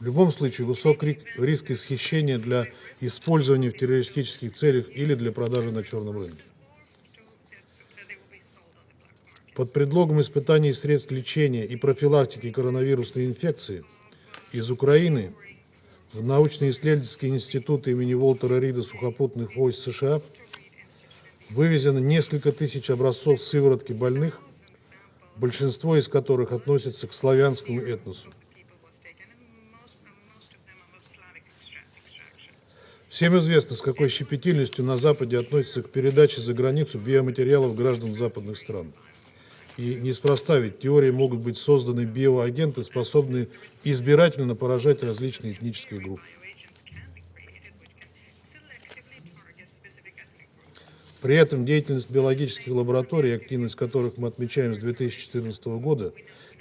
В любом случае, высок риск исхищения для использования в террористических целях или для продажи на черном рынке. Под предлогом испытаний средств лечения и профилактики коронавирусной инфекции из Украины в научно-исследовательский институт имени Уолтера Рида сухопутных войск США вывезено несколько тысяч образцов сыворотки больных, большинство из которых относятся к славянскому этносу. Всем известно, с какой щепетильностью на Западе относятся к передаче за границу биоматериалов граждан западных стран. И неспроста, ведь в теории могут быть созданы биоагенты, способные избирательно поражать различные этнические группы. При этом деятельность биологических лабораторий, активность которых мы отмечаем с 2014 года,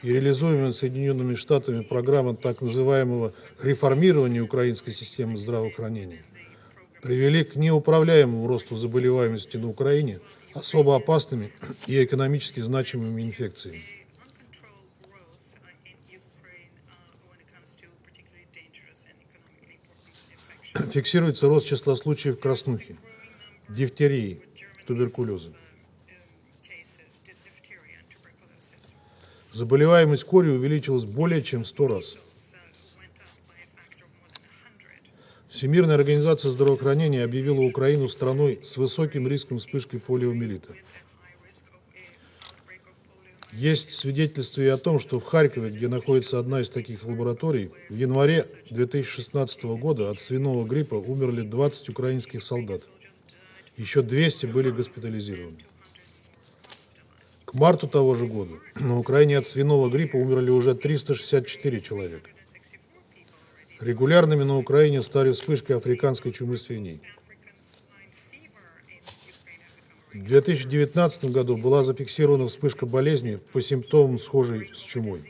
и реализуемая Соединенными Штатами программа так называемого реформирования украинской системы здравоохранения, привели к неуправляемому росту заболеваемости на Украине особо опасными и экономически значимыми инфекциями. Фиксируется рост числа случаев краснухи, дифтерии, туберкулеза. Заболеваемость корью увеличилась более чем в 100 раз. Всемирная организация здравоохранения объявила Украину страной с высоким риском вспышки полиомиелита. Есть свидетельства и о том, что в Харькове, где находится одна из таких лабораторий, в январе 2016 года от свиного гриппа умерли 20 украинских солдат. Еще 200 были госпитализированы. К марту того же года на Украине от свиного гриппа умерли уже 364 человека. Регулярными на Украине стали вспышки африканской чумы свиней. В 2019 году была зафиксирована вспышка болезни по симптомам, схожей с чумой.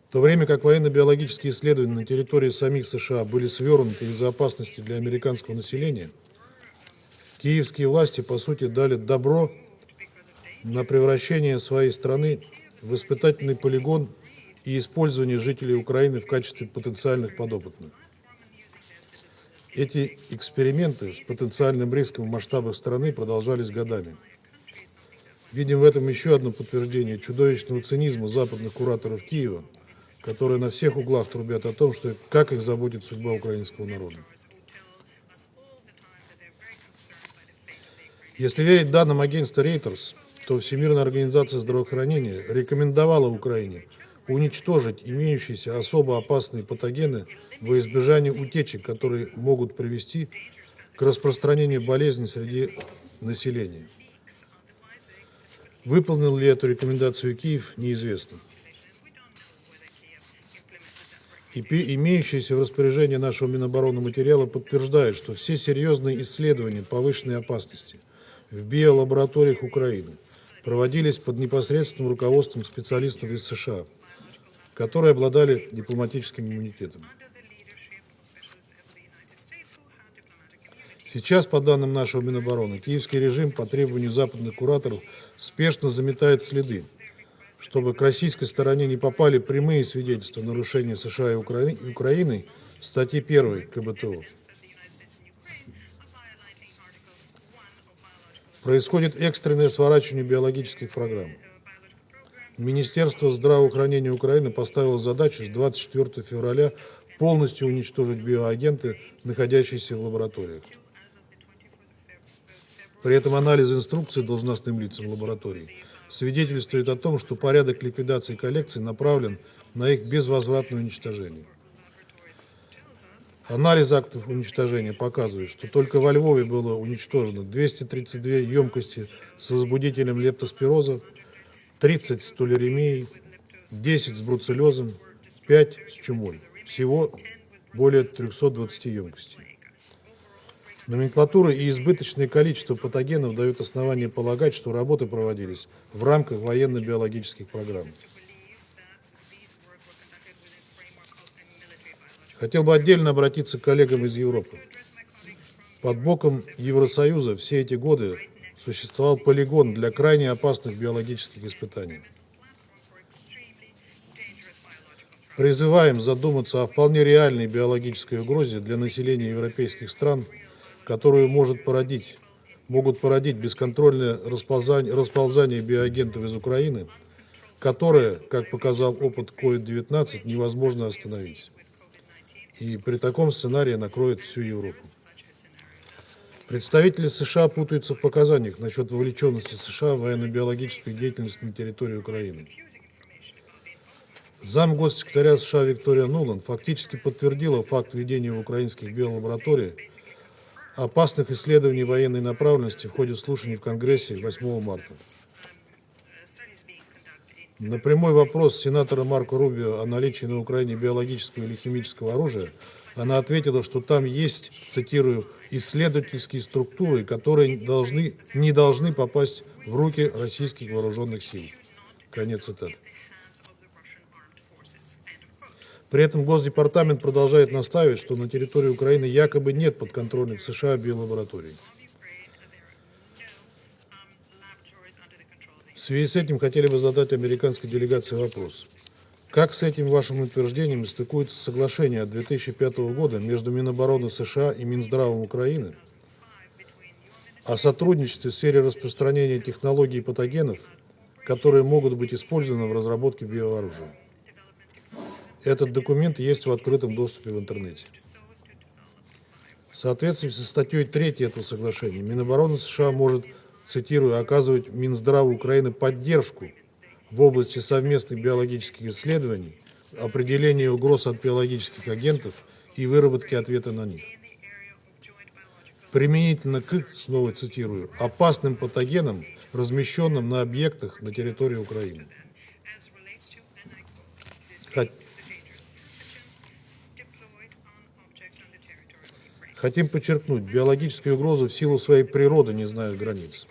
В то время как военно-биологические исследования на территории самих США были свернуты из-за опасности для американского населения, киевские власти, по сути, дали добро на превращение своей страны в испытательный полигон и использование жителей Украины в качестве потенциальных подопытных. Эти эксперименты с потенциальным риском в масштабах страны продолжались годами. Видим в этом еще одно подтверждение чудовищного цинизма западных кураторов Киева, которые на всех углах трубят о том, что как их заботит судьба украинского народа. Если верить данным агентства Reuters, то Всемирная организация здравоохранения рекомендовала Украине уничтожить имеющиеся особо опасные патогены во избежание утечек, которые могут привести к распространению болезней среди населения. Выполнил ли эту рекомендацию Киев, неизвестно. Имеющиеся в распоряжении нашего Минобороны материалы подтверждают, что все серьезные исследования повышенной опасности в биолабораториях Украины проводились под непосредственным руководством специалистов из США, которые обладали дипломатическим иммунитетом. Сейчас, по данным нашего Минобороны, киевский режим по требованию западных кураторов спешно заметает следы, чтобы к российской стороне не попали прямые свидетельства нарушения США и Украины статьи 1 КБТО. Происходит экстренное сворачивание биологических программ. Министерство здравоохранения Украины поставило задачу с 24 февраля полностью уничтожить биоагенты, находящиеся в лабораториях. При этом анализ инструкций должностным лицам лабораторий свидетельствует о том, что порядок ликвидации коллекций направлен на их безвозвратное уничтожение. Анализ актов уничтожения показывает, что только во Львове было уничтожено 232 емкости с возбудителем лептоспироза, 30 с тулеремией, 10 с бруцеллезом, 5 с чумой. Всего более 320 емкостей. Номенклатура и избыточное количество патогенов дают основание полагать, что работы проводились в рамках военно-биологических программ. Хотел бы отдельно обратиться к коллегам из Европы. Под боком Евросоюза все эти годы существовал полигон для крайне опасных биологических испытаний. Призываем задуматься о вполне реальной биологической угрозе для населения европейских стран, которую могут породить бесконтрольное расползание биоагентов из Украины, которое, как показал опыт COVID-19, невозможно остановить. И при таком сценарии накроет всю Европу. Представители США путаются в показаниях насчет вовлеченности США в военно-биологическую деятельность на территории Украины. Замгоссекретаря США Виктория Нуланд фактически подтвердила факт ведения в украинских биолабораториях опасных исследований военной направленности в ходе слушаний в Конгрессе 8 марта. На прямой вопрос сенатора Марко Рубио о наличии на Украине биологического или химического оружия она ответила, что там есть, цитирую, исследовательские структуры, которые не должны попасть в руки российских вооруженных сил. Конец цитаты. При этом Госдепартамент продолжает настаивать, что на территории Украины якобы нет подконтрольных США биолабораторий. В связи с этим хотели бы задать американской делегации вопрос. Как с этим вашим утверждением стыкуется соглашение от 2005 года между Минобороны США и Минздравом Украины о сотрудничестве в сфере распространения технологий и патогенов, которые могут быть использованы в разработке биооружия? Этот документ есть в открытом доступе в интернете. В соответствии со статьей 3 этого соглашения, Минобороны США может, цитирую, оказывать Минздраву Украины поддержку в области совместных биологических исследований, определения угроз от биологических агентов и выработки ответа на них. Применительно к, снова цитирую, опасным патогенам, размещенным на объектах на территории Украины. Хотим подчеркнуть, биологические угрозы в силу своей природы не знают границ.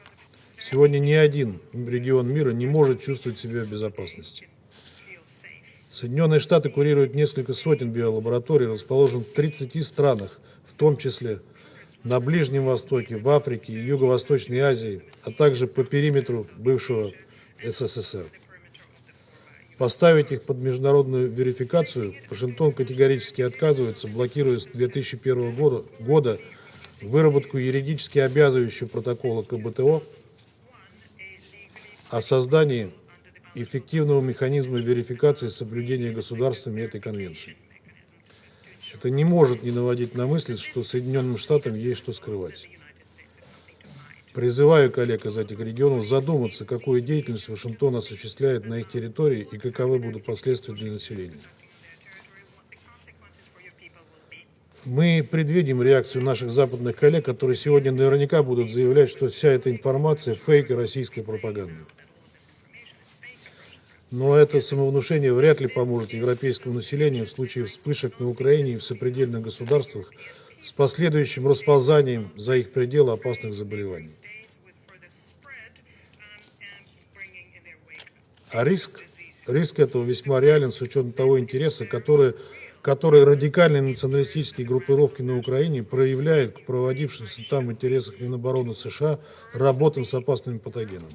Сегодня ни один регион мира не может чувствовать себя в безопасности. Соединенные Штаты курируют несколько сотен биолабораторий, расположенных в 30 странах, в том числе на Ближнем Востоке, в Африке и Юго-Восточной Азии, а также по периметру бывшего СССР. Поставить их под международную верификацию Вашингтон категорически отказывается, блокируя с 2001 года выработку юридически обязывающего протокола КБТО о создании эффективного механизма верификации соблюдения государствами этой конвенции. Это не может не наводить на мысль, что Соединенным Штатам есть что скрывать. Призываю коллег из этих регионов задуматься, какую деятельность Вашингтон осуществляет на их территории и каковы будут последствия для населения. Мы предвидим реакцию наших западных коллег, которые сегодня наверняка будут заявлять, что вся эта информация – фейк и российская пропаганда. Но это самовнушение вряд ли поможет европейскому населению в случае вспышек на Украине и в сопредельных государствах с последующим расползанием за их пределы опасных заболеваний. А риск этого весьма реален с учетом того интереса, который радикальные националистические группировки на Украине проявляют к проводившимся там в интересах Минобороны США работам с опасными патогенами.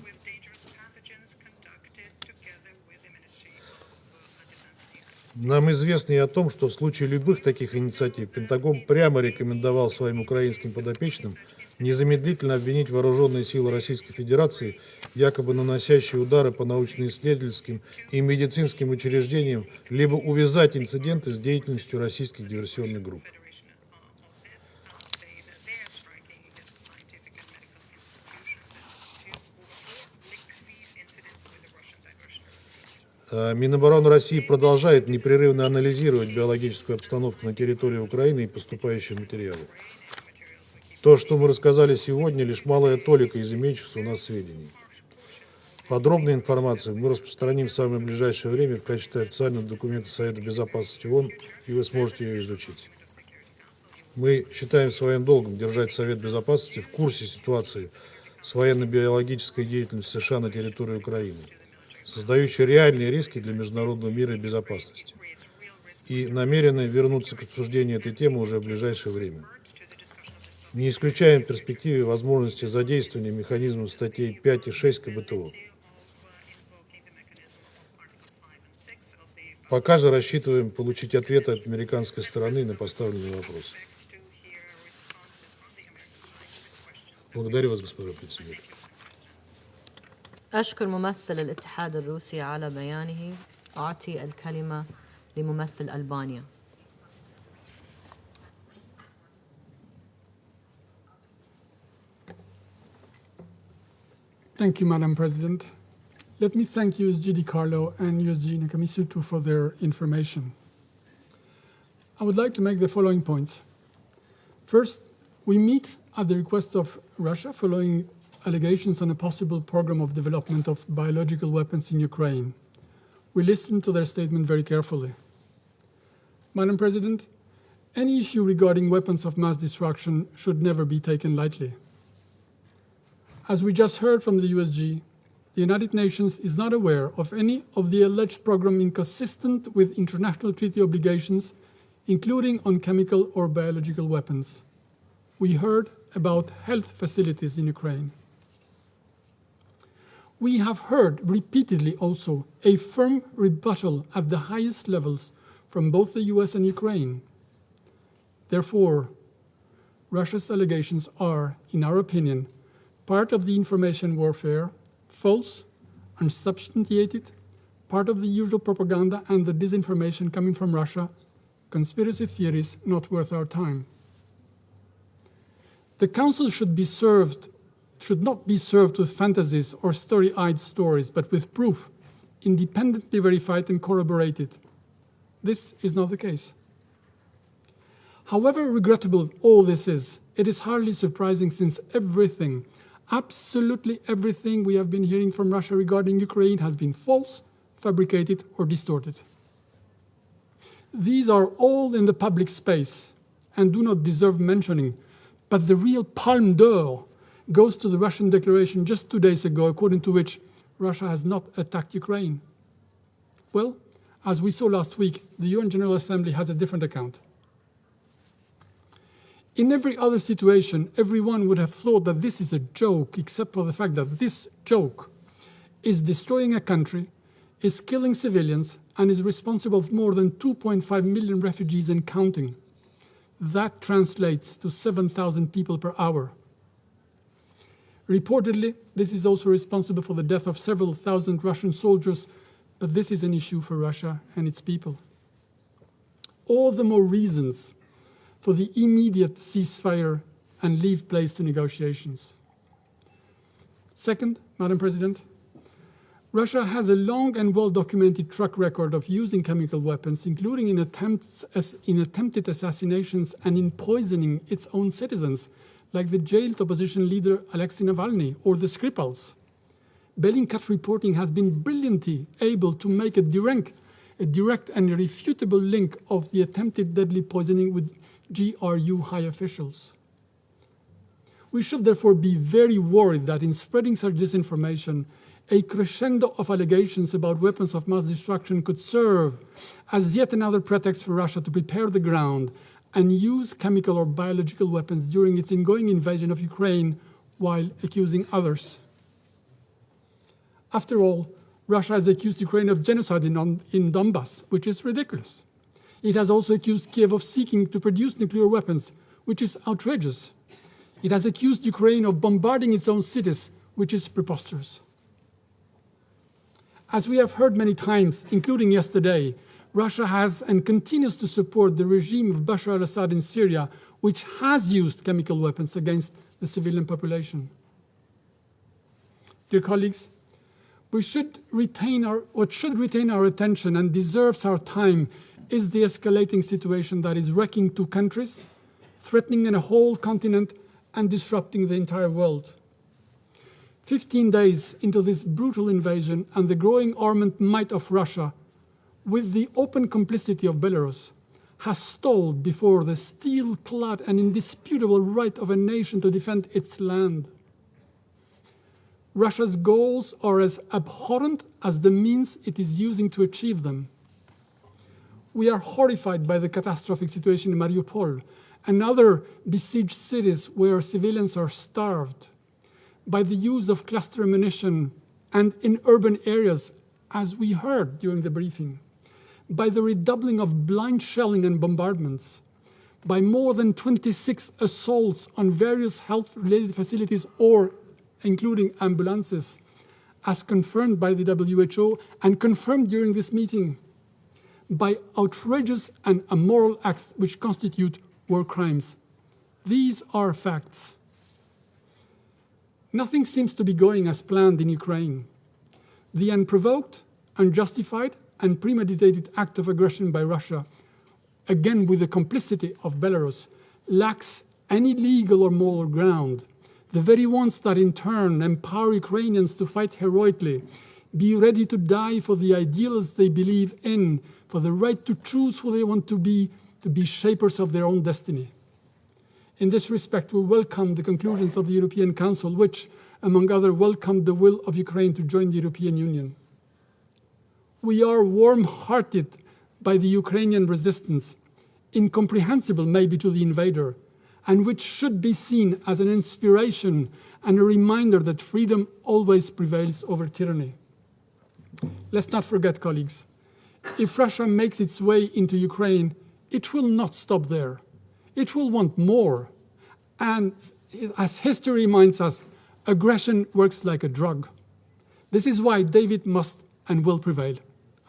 Нам известно и о том, что в случае любых таких инициатив Пентагон прямо рекомендовал своим украинским подопечным незамедлительно обвинить вооруженные силы Российской Федерации, якобы наносящие удары по научно-исследовательским и медицинским учреждениям, либо увязать инциденты с деятельностью российских диверсионных групп. Минобороны России продолжает непрерывно анализировать биологическую обстановку на территории Украины и поступающие материалы. То, что мы рассказали сегодня, лишь малая толика из имеющихся у нас сведений. Подробную информацию мы распространим в самое ближайшее время в качестве официального документа Совета Безопасности ООН, и вы сможете ее изучить. Мы считаем своим долгом держать Совет Безопасности в курсе ситуации с военно-биологической деятельностью США на территории Украины, создающие реальные риски для международного мира и безопасности, и намерены вернуться к обсуждению этой темы уже в ближайшее время. Не исключаем в перспективе возможности задействования механизмов статей 5 и 6 КБТО. Пока же рассчитываем получить ответы от американской стороны на поставленные вопросы. Благодарю вас, госпожа председатель. أشكر ممثل الاتحاد الروسي على بيانه. أعطي الكلمة لممثل ألبانيا. Thank you, Madam President. Let me thank USG Di Carlo and USG Nakamisutu for their information. I would like to make the following points. First, we meet at the request of Russia following allegations on a possible program of development of biological weapons in Ukraine. We listened to their statement very carefully. Madam President, any issue regarding weapons of mass destruction should never be taken lightly. As we just heard from the USG, the United Nations is not aware of any of the alleged program inconsistent with international treaty obligations, including on chemical or biological weapons. We heard about health facilities in Ukraine. We have heard repeatedly also a firm rebuttal at the highest levels from both the US and Ukraine. Therefore, Russia's allegations are, in our opinion, part of the information warfare, false, unsubstantiated, part of the usual propaganda and the disinformation coming from Russia, conspiracy theories not worth our time. The Council should not be served with fantasies or story-eyed stories, but with proof, independently verified and corroborated. This is not the case. However regrettable all this is, it is hardly surprising since everything, absolutely everything we have been hearing from Russia regarding Ukraine has been false, fabricated, or distorted. These are all in the public space and do not deserve mentioning, but the real palme d'or goes to the Russian declaration just 2 days ago, according to which Russia has not attacked Ukraine. Well, as we saw last week, the UN General Assembly has a different account. In every other situation, everyone would have thought that this is a joke, except for the fact that this joke is destroying a country, is killing civilians, and is responsible for more than 2.5 million refugees and counting. That translates to 7,000 people per hour. Reportedly, this is also responsible for the death of several thousand Russian soldiers, but this is an issue for Russia and its people. All the more reasons for the immediate ceasefire and leave place to negotiations. Second, Madam President, Russia has a long and well-documented track record of using chemical weapons, including in attempted assassinations and in poisoning its own citizens, like the jailed opposition leader Alexei Navalny or the Skripals. Bellingcat reporting has been brilliantly able to make a direct and irrefutable link of the attempted deadly poisoning with GRU high officials. We should therefore be very worried that in spreading such disinformation, a crescendo of allegations about weapons of mass destruction could serve as yet another pretext for Russia to prepare the ground and use chemical or biological weapons during its ongoing invasion of Ukraine while accusing others. After all, Russia has accused Ukraine of genocide in Donbass, which is ridiculous. It has also accused Kiev of seeking to produce nuclear weapons, which is outrageous. It has accused Ukraine of bombarding its own cities, which is preposterous. As we have heard many times, including yesterday, Russia has and continues to support the regime of Bashar al-Assad in Syria, which has used chemical weapons against the civilian population. Dear colleagues, what should retain our attention and deserves our time is the escalating situation that is wrecking 2 countries, threatening a whole continent, and disrupting the entire world. 15 days into this brutal invasion and the growing armed might of Russia, with the open complicity of Belarus, has stalled before the steel-clad and indisputable right of a nation to defend its land. Russia's goals are as abhorrent as the means it is using to achieve them. We are horrified by the catastrophic situation in Mariupol and other besieged cities where civilians are starved, by the use of cluster ammunition and in urban areas, as we heard during the briefing, by the redoubling of blind shelling and bombardments, by more than 26 assaults on various health-related facilities or including ambulances, as confirmed by the WHO and confirmed during this meeting, by outrageous and immoral acts which constitute war crimes. These are facts. Nothing seems to be going as planned in Ukraine. The unprovoked, unjustified, and premeditated act of aggression by Russia, again with the complicity of Belarus, lacks any legal or moral ground. The very ones that in turn empower Ukrainians to fight heroically, be ready to die for the ideals they believe in, for the right to choose who they want to be shapers of their own destiny. In this respect, we welcome the conclusions of the European Council, which, among others, welcomed the will of Ukraine to join the European Union. We are warm-hearted by the Ukrainian resistance, incomprehensible maybe to the invader, and which should be seen as an inspiration and a reminder that freedom always prevails over tyranny. Let's not forget, colleagues, if Russia makes its way into Ukraine, it will not stop there. It will want more. And as history reminds us, aggression works like a drug. This is why David must and will prevail.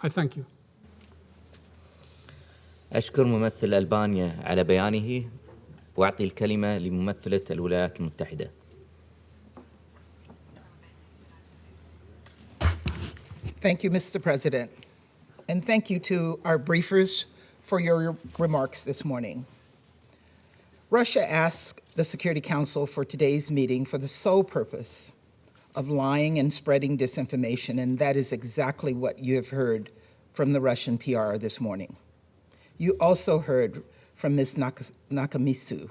I thank you. أشكر ممثل ألبانيا على بيانه وأعطي الكلمة لممثلة الولايات المتحدة. Thank you, Mr. President. And thank you to our briefers for your remarks this morning. Russia asked the Security Council for today's meeting for the sole purpose of lying and spreading disinformation, and that is exactly what you have heard from the Russian PR this morning. You also heard from Ms. Nakamitsu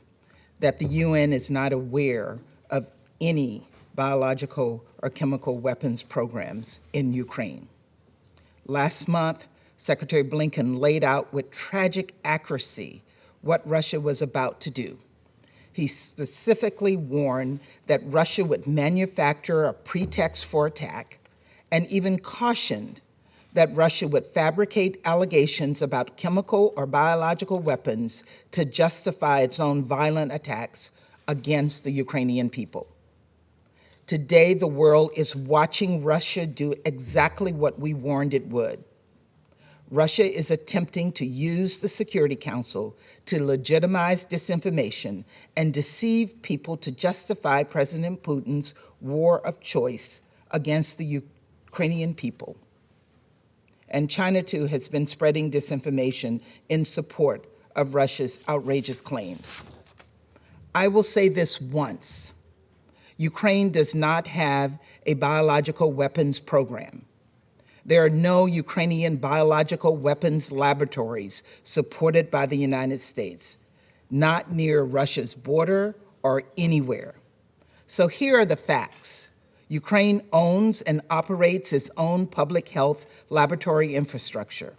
that the UN is not aware of any biological or chemical weapons programs in Ukraine. Last month, Secretary Blinken laid out with tragic accuracy what Russia was about to do. He specifically warned that Russia would manufacture a pretext for attack and even cautioned that Russia would fabricate allegations about chemical or biological weapons to justify its own violent attacks against the Ukrainian people. Today, the world is watching Russia do exactly what we warned it would. Russia is attempting to use the Security Council to legitimize disinformation and deceive people to justify President Putin's war of choice against the Ukrainian people. And China, too, has been spreading disinformation in support of Russia's outrageous claims. I will say this once. Ukraine does not have a biological weapons program. There are no Ukrainian biological weapons laboratories supported by the United States, not near Russia's border or anywhere. So here are the facts. Ukraine owns and operates its own public health laboratory infrastructure.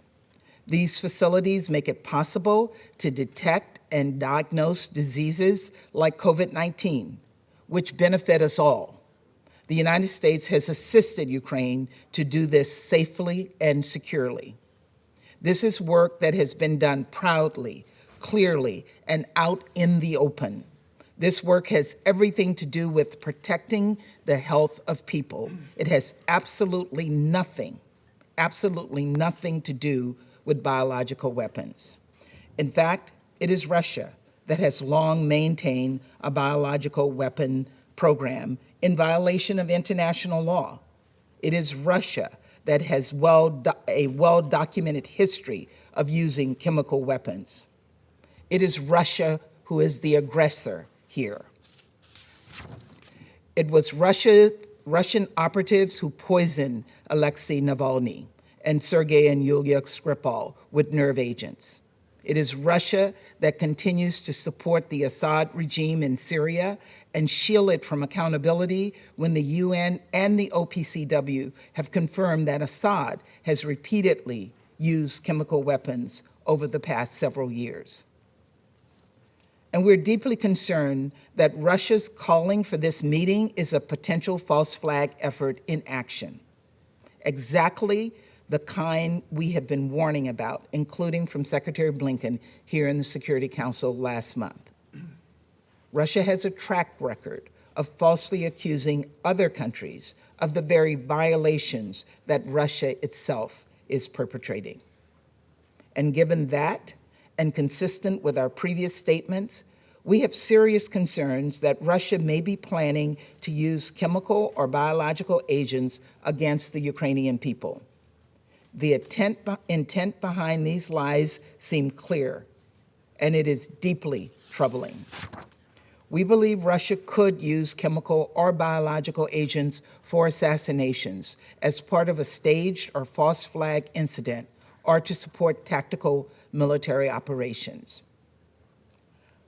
These facilities make it possible to detect and diagnose diseases like COVID-19, which benefit us all. The United States has assisted Ukraine to do this safely and securely. This is work that has been done proudly, clearly, and out in the open. This work has everything to do with protecting the health of people. It has absolutely nothing to do with biological weapons. In fact, it is Russia that has long maintained a biological weapon program in violation of international law. It is Russia that has a well-documented history of using chemical weapons. It is Russia who is the aggressor here. It was Russian operatives who poisoned Alexei Navalny and Sergei and Yulia Skripal with nerve agents. It is Russia that continues to support the Assad regime in Syria and shield it from accountability when the UN and the OPCW have confirmed that Assad has repeatedly used chemical weapons over the past several years. And we're deeply concerned that Russia's calling for this meeting is a potential false flag effort in action. Exactly the kind we have been warning about, including from Secretary Blinken here in the Security Council last month. Russia has a track record of falsely accusing other countries of the very violations that Russia itself is perpetrating. And given that, and consistent with our previous statements, we have serious concerns that Russia may be planning to use chemical or biological agents against the Ukrainian people. The intent behind these lies seem clear, and it is deeply troubling. We believe Russia could use chemical or biological agents for assassinations as part of a staged or false flag incident or to support tactical military operations.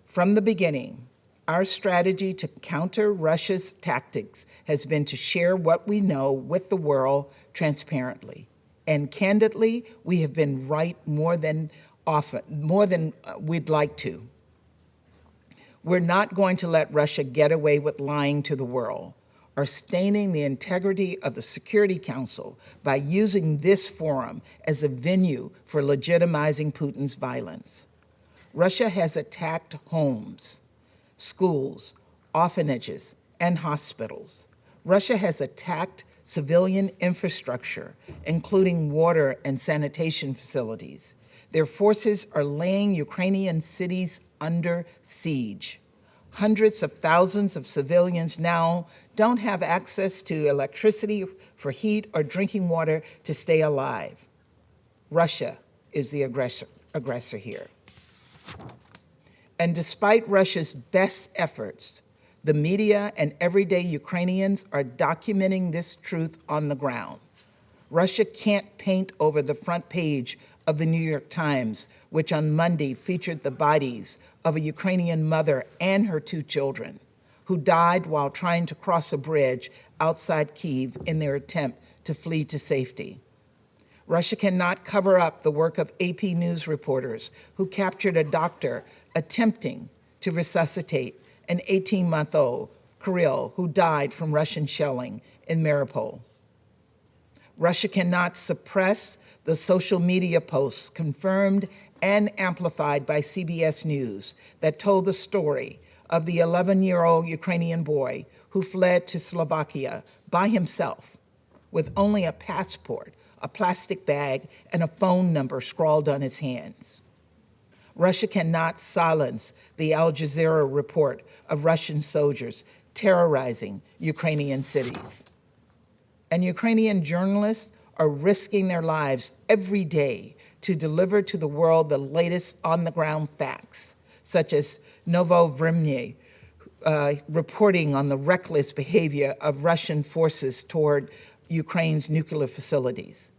From the beginning, our strategy to counter Russia's tactics has been to share what we know with the world transparently. And candidly, we have been right more than we'd like to. We're not going to let Russia get away with lying to the world or staining the integrity of the Security Council by using this forum as a venue for legitimizing Putin's violence. Russia has attacked homes, schools, orphanages, and hospitals. Russia has attacked civilian infrastructure, including water and sanitation facilities. Their forces are laying Ukrainian cities under siege. Hundreds of thousands of civilians now don't have access to electricity for heat or drinking water to stay alive. Russia is the aggressor here. And despite Russia's best efforts, the media and everyday Ukrainians are documenting this truth on the ground. Russia can't paint over the front page of the New York Times, which on Monday featured the bodies of a Ukrainian mother and her 2 children who died while trying to cross a bridge outside Kyiv in their attempt to flee to safety. Russia cannot cover up the work of AP News reporters who captured a doctor attempting to resuscitate an 18-month-old Kirill who died from Russian shelling in Mariupol. Russia cannot suppress the social media posts confirmed and amplified by CBS News that told the story of the 11-year-old Ukrainian boy who fled to Slovakia by himself with only a passport, a plastic bag, and a phone number scrawled on his hands. Russia cannot silence the Al Jazeera report of Russian soldiers terrorizing Ukrainian cities. And Ukrainian journalists are risking their lives every day to deliver to the world the latest on-the-ground facts, such as Novo Vremye reporting on the reckless behavior of Russian forces toward Ukraine's nuclear facilities.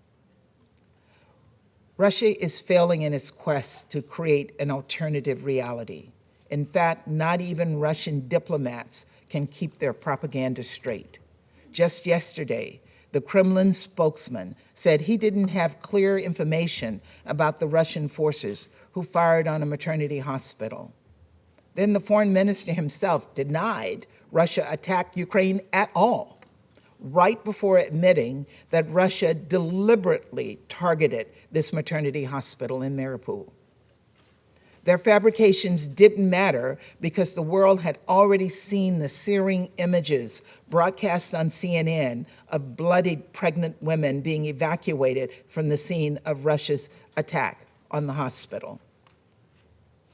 Russia is failing in its quest to create an alternative reality. In fact, not even Russian diplomats can keep their propaganda straight. Just yesterday, the Kremlin spokesman said he didn't have clear information about the Russian forces who fired on a maternity hospital. Then the foreign minister himself denied Russia attacked Ukraine at all, right before admitting that Russia deliberately targeted this maternity hospital in Mariupol. Their fabrications didn't matter because the world had already seen the searing images broadcast on CNN of bloodied pregnant women being evacuated from the scene of Russia's attack on the hospital.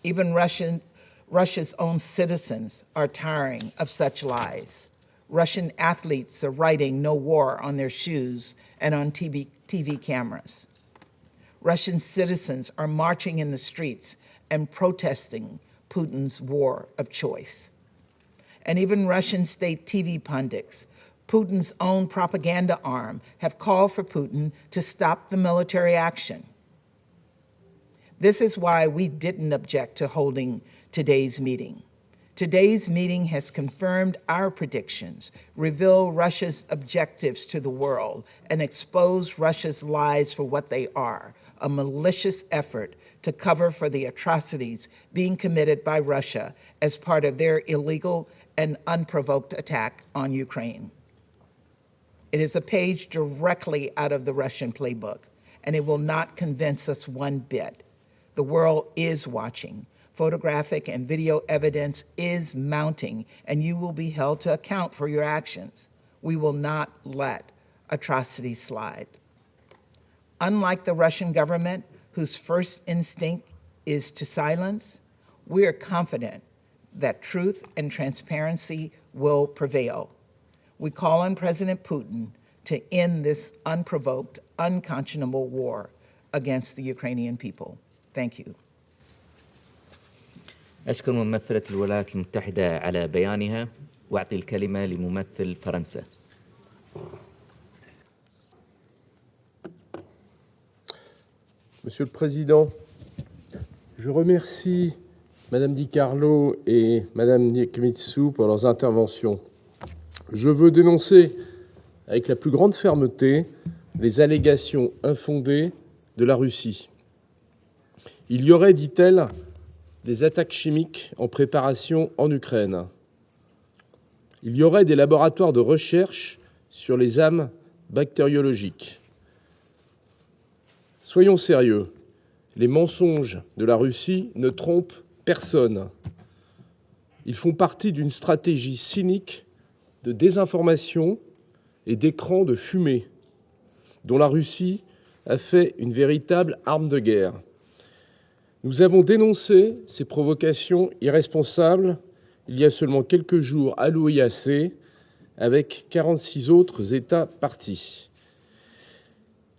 Even Russia's own citizens are tiring of such lies. Russian athletes are writing "No war" on their shoes and on TV cameras. Russian citizens are marching in the streets and protesting Putin's war of choice. And even Russian state TV pundits, Putin's own propaganda arm, have called for Putin to stop the military action. This is why we didn't object to holding today's meeting. Today's meeting has confirmed our predictions, revealed Russia's objectives to the world, and exposed Russia's lies for what they are, a malicious effort to cover for the atrocities being committed by Russia as part of their illegal and unprovoked attack on Ukraine. It is a page directly out of the Russian playbook, and it will not convince us one bit. The world is watching. Photographic and video evidence is mounting, and you will be held to account for your actions. We will not let atrocities slide. Unlike the Russian government, whose first instinct is to silence, we are confident that truth and transparency will prevail. We call on President Putin to end this unprovoked, unconscionable war against the Ukrainian people. Thank you. أشكر ممثلة الولايات المتحدة على بيانها وأعطي الكلمة لممثل فرنسا. Monsieur le Président, je remercie Madame Di Carlo et Madame Nikomitsu pour leurs interventions. Je veux dénoncer avec la plus grande fermeté les allégations infondées de la Russie. Il y aurait, dit-elle, des attaques chimiques en préparation en Ukraine. Il y aurait des laboratoires de recherche sur les armes bactériologiques. Soyons sérieux, les mensonges de la Russie ne trompent personne. Ils font partie d'une stratégie cynique de désinformation et d'écran de fumée, dont la Russie a fait une véritable arme de guerre. Nous avons dénoncé ces provocations irresponsables il y a seulement quelques jours à l'OIAC, avec 46 autres États partis.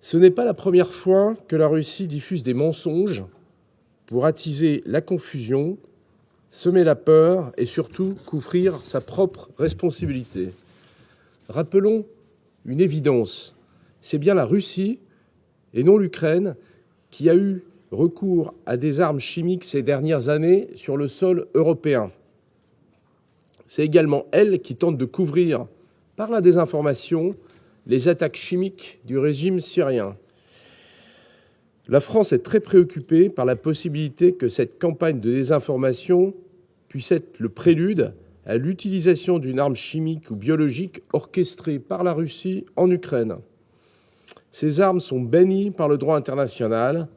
Ce n'est pas la première fois que la Russie diffuse des mensonges pour attiser la confusion, semer la peur et surtout couvrir sa propre responsabilité. Rappelons une évidence, c'est bien la Russie et non l'Ukraine qui a eu recours à des armes chimiques ces dernières années sur le sol européen. C'est également elle qui tente de couvrir par la désinformation les attaques chimiques du régime syrien. La France est très préoccupée par la possibilité que cette campagne de désinformation puisse être le prélude à l'utilisation d'une arme chimique ou biologique orchestrée par la Russie en Ukraine. Ces armes sont bannies par le droit international.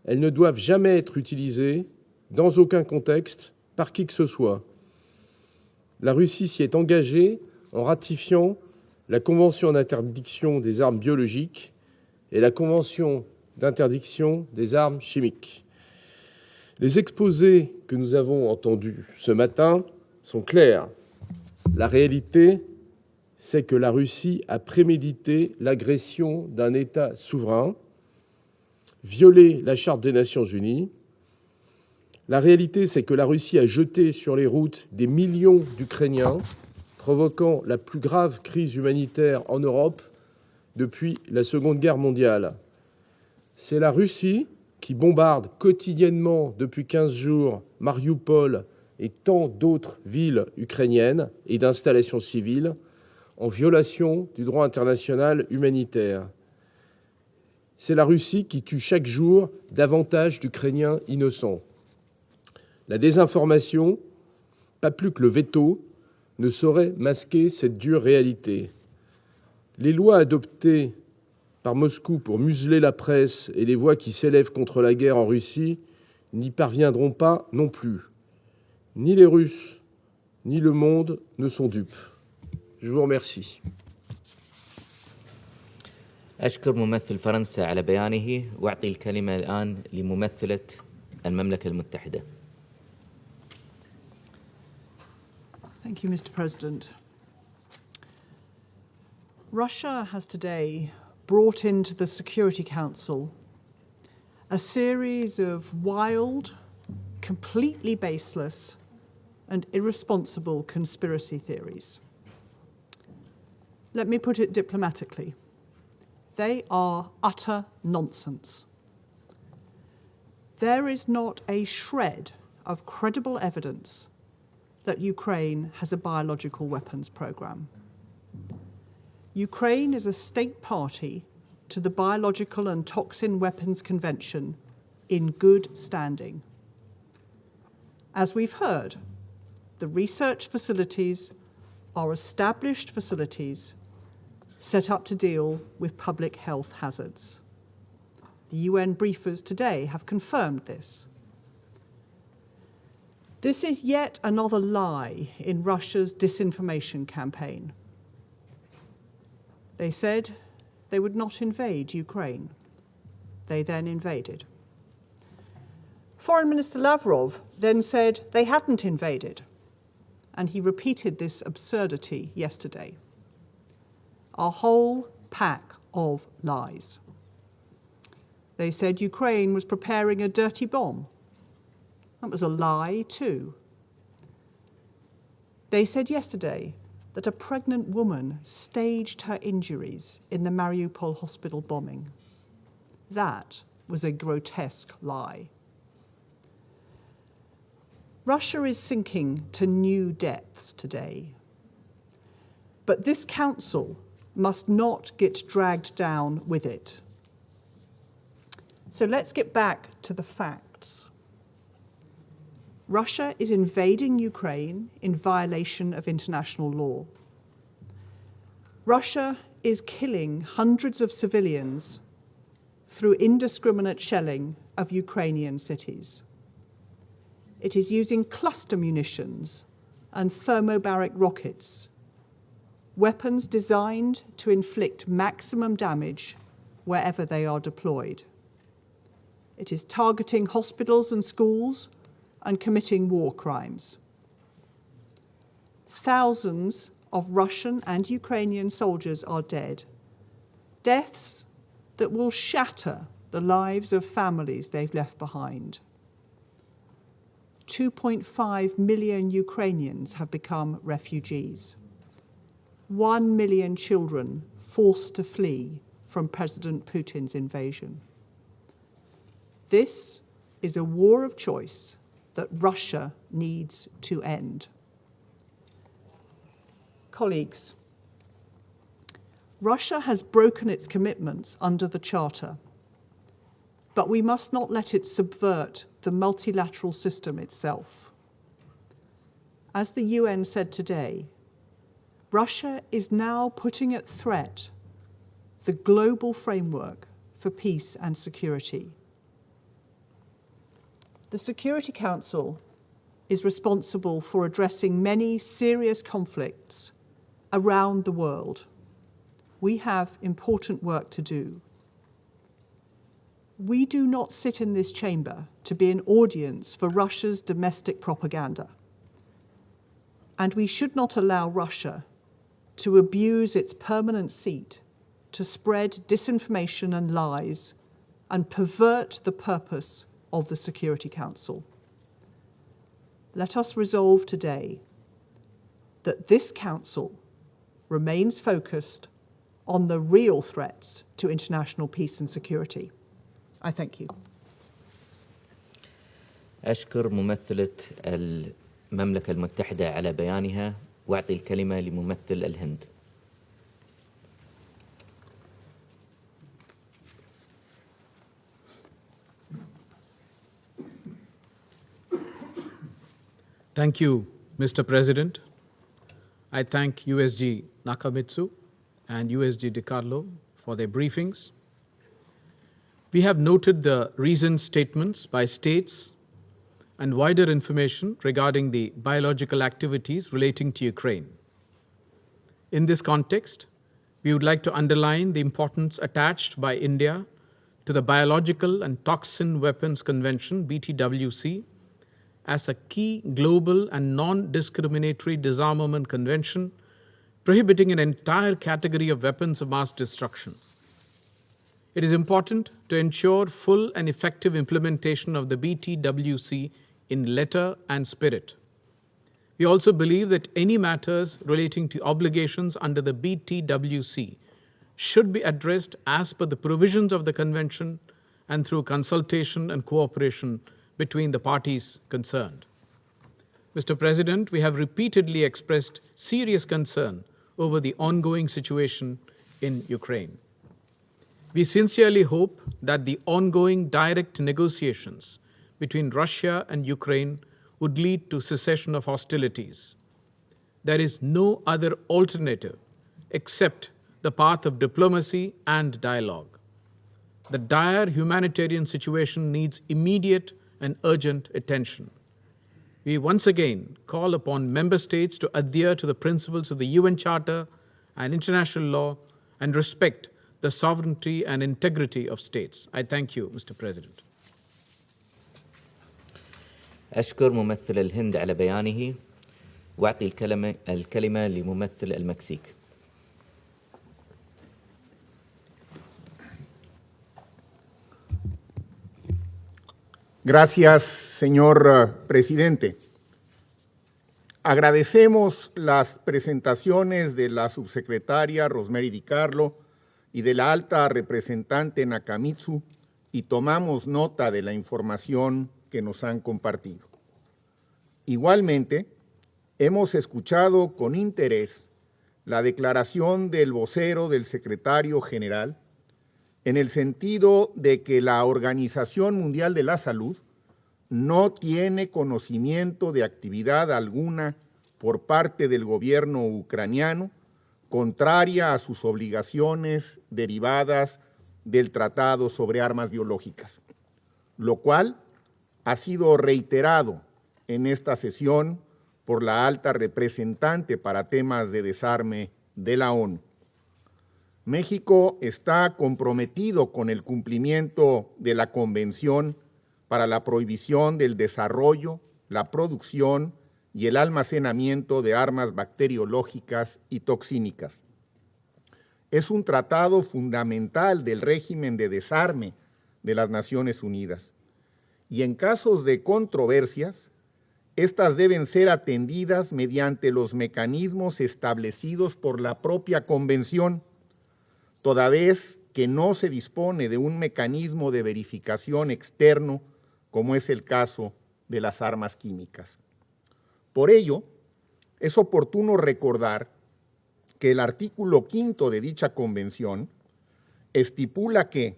Elles ne doivent jamais être utilisées, dans aucun contexte, par qui que ce soit. La Russie s'y est engagée en ratifiant la Convention d'interdiction des armes biologiques et la Convention d'interdiction des armes chimiques. Les exposés que nous avons entendus ce matin sont clairs. La réalité, c'est que la Russie a prémédité l'agression d'un État souverain, violé la Charte des Nations Unies. La réalité, c'est que la Russie a jeté sur les routes des millions d'Ukrainiens, provoquant la plus grave crise humanitaire en Europe depuis la Seconde Guerre mondiale. C'est la Russie qui bombarde quotidiennement depuis 15 jours Mariupol et tant d'autres villes ukrainiennes et d'installations civiles en violation du droit international humanitaire. C'est la Russie qui tue chaque jour davantage d'Ukrainiens innocents. La désinformation, pas plus que le veto, ne saurait masquer cette dure réalité. Les lois adoptées par Moscou pour museler la presse et les voix qui s'élèvent contre la guerre en Russie n'y parviendront pas non plus. Ni les Russes, ni le monde ne sont dupes. Je vous remercie. أشكر ممثل فرنسا على بيانه وأعطي الكلمة الآن لممثلة المملكة المتحدة. Thank you, Mr. President. Russia has today brought into the Security Council a series of wild, completely baseless, and irresponsible conspiracy theories. Let me put it diplomatically. They are utter nonsense. There is not a shred of credible evidence that Ukraine has a biological weapons program. Ukraine is a state party to the Biological and Toxin Weapons Convention in good standing. As we've heard, the research facilities are established facilities set up to deal with public health hazards. The UN briefers today have confirmed this. This is yet another lie in Russia's disinformation campaign. They said they would not invade Ukraine. They then invaded. Foreign Minister Lavrov then said they hadn't invaded, and he repeated this absurdity yesterday. A whole pack of lies. They said Ukraine was preparing a dirty bomb. That was a lie too. They said yesterday that a pregnant woman staged her injuries in the Mariupol hospital bombing. That was a grotesque lie. Russia is sinking to new depths today. But this council must not get dragged down with it. So let's get back to the facts. Russia is invading Ukraine in violation of international law. Russia is killing hundreds of civilians through indiscriminate shelling of Ukrainian cities. It is using cluster munitions and thermobaric rockets, weapons designed to inflict maximum damage wherever they are deployed. It is targeting hospitals and schools and committing war crimes. Thousands of Russian and Ukrainian soldiers are dead, deaths that will shatter the lives of families they've left behind. 2.5 million Ukrainians have become refugees. 1 million children forced to flee from President Putin's invasion. This is a war of choice that Russia needs to end. Colleagues, Russia has broken its commitments under the Charter, but we must not let it subvert the multilateral system itself. As the UN said today, Russia is now putting at threat the global framework for peace and security. The Security Council is responsible for addressing many serious conflicts around the world. We have important work to do. We do not sit in this chamber to be an audience for Russia's domestic propaganda. And we should not allow Russia to abuse its permanent seat to spread disinformation and lies and pervert the purpose of the Security Council. Let us resolve today that this Council remains focused on the real threats to international peace and security. I thank you. أشكر ممثلة المملكة المتحدة على بيانها وأعطي الكلمة لممثل الهند. Thank you, Mr. President. I thank USG Nakamitsu and USG DiCarlo for their briefings. We have noted the recent statements by states and wider information regarding the biological activities relating to Ukraine. In this context, we would like to underline the importance attached by India to the Biological and Toxin Weapons Convention, BTWC, as a key global and non-discriminatory disarmament convention prohibiting an entire category of weapons of mass destruction. It is important to ensure full and effective implementation of the BTWC in letter and spirit. We also believe that any matters relating to obligations under the BTWC should be addressed as per the provisions of the convention and through consultation and cooperation between the parties concerned. Mr. President, we have repeatedly expressed serious concern over the ongoing situation in Ukraine. We sincerely hope that the ongoing direct negotiations between Russia and Ukraine would lead to cessation of hostilities. There is no other alternative except the path of diplomacy and dialogue. the dire humanitarian situation needs immediate and urgent attention. We once again call upon member states to adhere to the principles of the UN Charter and international law and respect the sovereignty and integrity of states. I thank you, Mr. President. أشكر ممثل الهند على بيانه وأعطي الكلمة لممثل المكسيك. Gracias, señor presidente. Agradecemos las presentaciones de la subsecretaria Rosemary DiCarlo y de la alta representante Nakamitsu y tomamos nota de la información que nos han compartido. Igualmente, hemos escuchado con interés la declaración del vocero del secretario general en el sentido de que la Organización Mundial de la Salud no tiene conocimiento de actividad alguna por parte del gobierno ucraniano contraria a sus obligaciones derivadas del Tratado sobre Armas Biológicas, lo cual ha sido reiterado en esta sesión por la alta representante para temas de desarme de la ONU. México está comprometido con el cumplimiento de la Convención para la prohibición del desarrollo, la producción y el almacenamiento de armas bacteriológicas y toxínicas. Es un tratado fundamental del régimen de desarme de las Naciones Unidas y en casos de controversias, estas deben ser atendidas mediante los mecanismos establecidos por la propia Convención, toda vez que no se dispone de un mecanismo de verificación externo, como es el caso de las armas químicas. Por ello, es oportuno recordar que el artículo 5 de dicha convención estipula que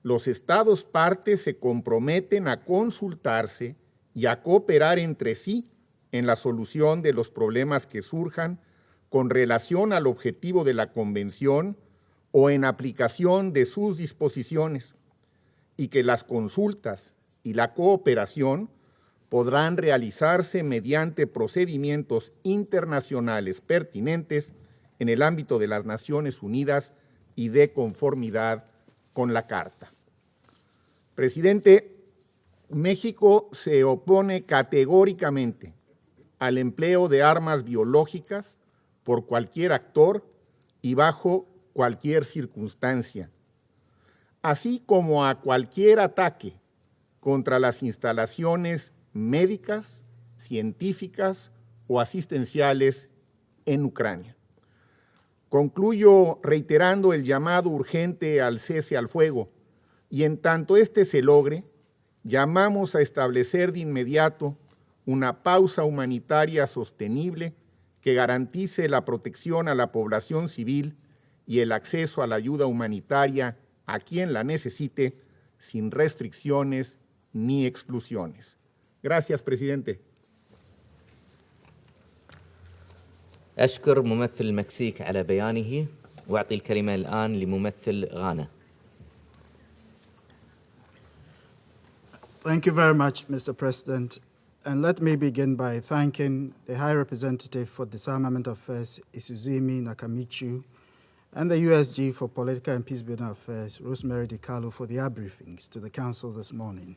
los Estados partes se comprometen a consultarse y a cooperar entre sí en la solución de los problemas que surjan con relación al objetivo de la convención o en aplicación de sus disposiciones, y que las consultas y la cooperación podrán realizarse mediante procedimientos internacionales pertinentes en el ámbito de las Naciones Unidas y de conformidad con la Carta. Presidente, México se opone categóricamente al empleo de armas biológicas por cualquier actor y bajo cualquier circunstancia, así como a cualquier ataque contra las instalaciones médicas, científicas o asistenciales en Ucrania. Concluyo reiterando el llamado urgente al cese al fuego y en tanto este se logre, llamamos a establecer de inmediato una pausa humanitaria sostenible que garantice la protección a la población civil y el acceso a la ayuda humanitaria a quien la necesite sin restricciones ni exclusiones. Gracias, presidente. أشكر ممثل المكسيك على بيانه وأعطي الكلمة الآن لممثل غانا. Thank you very much, Mr. President. And let me begin by thanking the High Representative for Disarmament Affairs, Isuzumi Nakamitsu, and the USG for Political and Peacebuilding Affairs, Rosemary DiCarlo, for their briefings to the Council this morning.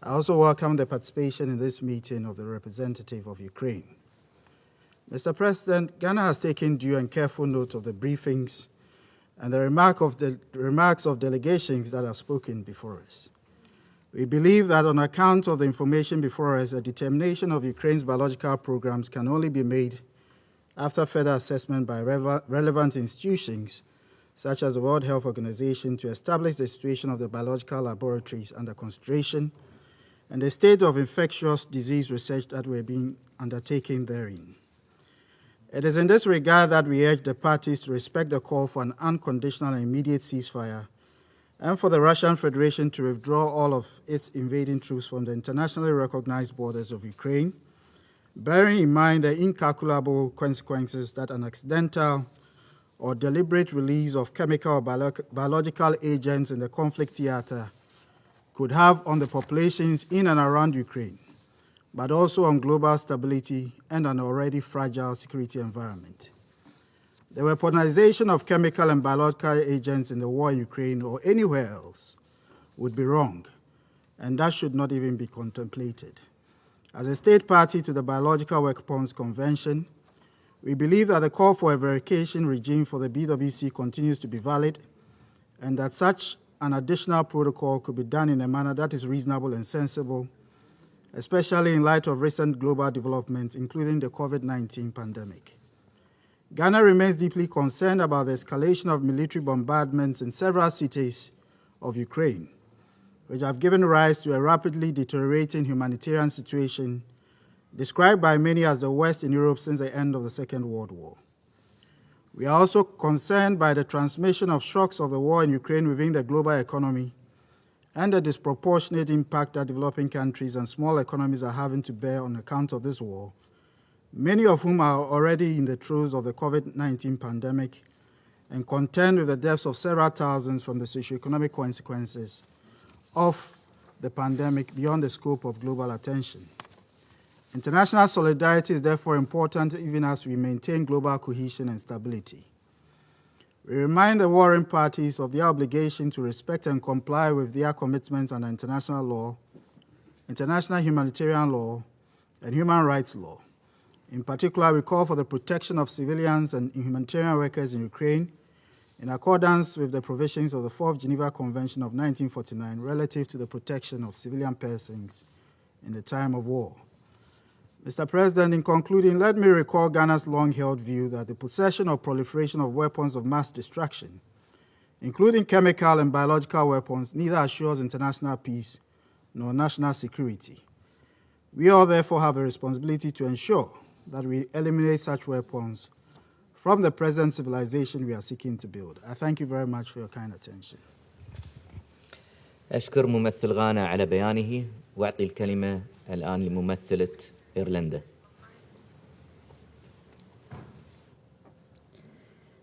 I also welcome the participation in this meeting of the representative of Ukraine. Mr. President, Ghana has taken due and careful note of the briefings and the remarks of delegations that have spoken before us. We believe that on account of the information before us, a determination of Ukraine's biological programs can only be made after further assessment by relevant institutions, such as the World Health Organization, to establish the situation of the biological laboratories under consideration and the state of infectious disease research that were being undertaken therein. It is in this regard that we urge the parties to respect the call for an unconditional and immediate ceasefire and for the Russian Federation to withdraw all of its invading troops from the internationally recognized borders of Ukraine, bearing in mind the incalculable consequences that an accidental or deliberate release of chemical or biological agents in the conflict theater could have on the populations in and around Ukraine, but also on global stability and an already fragile security environment. The weaponization of chemical and biological agents in the war in Ukraine or anywhere else would be wrong, and that should not even be contemplated. As a state party to the Biological Weapons Convention, we believe that the call for a verification regime for the BWC continues to be valid, and that such an additional protocol could be done in a manner that is reasonable and sensible, especially in light of recent global developments, including the COVID-19 pandemic. Ghana remains deeply concerned about the escalation of military bombardments in several cities of Ukraine, which have given rise to a rapidly deteriorating humanitarian situation described by many as the worst in Europe since the end of the Second World War. We are also concerned by the transmission of shocks of the war in Ukraine within the global economy and the disproportionate impact that developing countries and small economies are having to bear on account of this war, many of whom are already in the throes of the COVID-19 pandemic and contend with the deaths of several thousands from the socioeconomic consequences of the pandemic beyond the scope of global attention. International solidarity is therefore important even as we maintain global cohesion and stability. We remind the warring parties of their obligation to respect and comply with their commitments under international law, international humanitarian law, and human rights law. In particular, we call for the protection of civilians and humanitarian workers in Ukraine in accordance with the provisions of the Fourth Geneva Convention of 1949 relative to the protection of civilian persons in the time of war. Mr. President, in concluding, let me recall Ghana's long-held view that the possession or proliferation of weapons of mass destruction, including chemical and biological weapons, neither assures international peace nor national security. We all therefore have a responsibility to ensure that we eliminate such weapons from the present civilization we are seeking to build. I thank you very much for your kind attention. أشكر ممثل غانا على بيانه وأعطي الكلمة الآن لممثلة إيرلندا.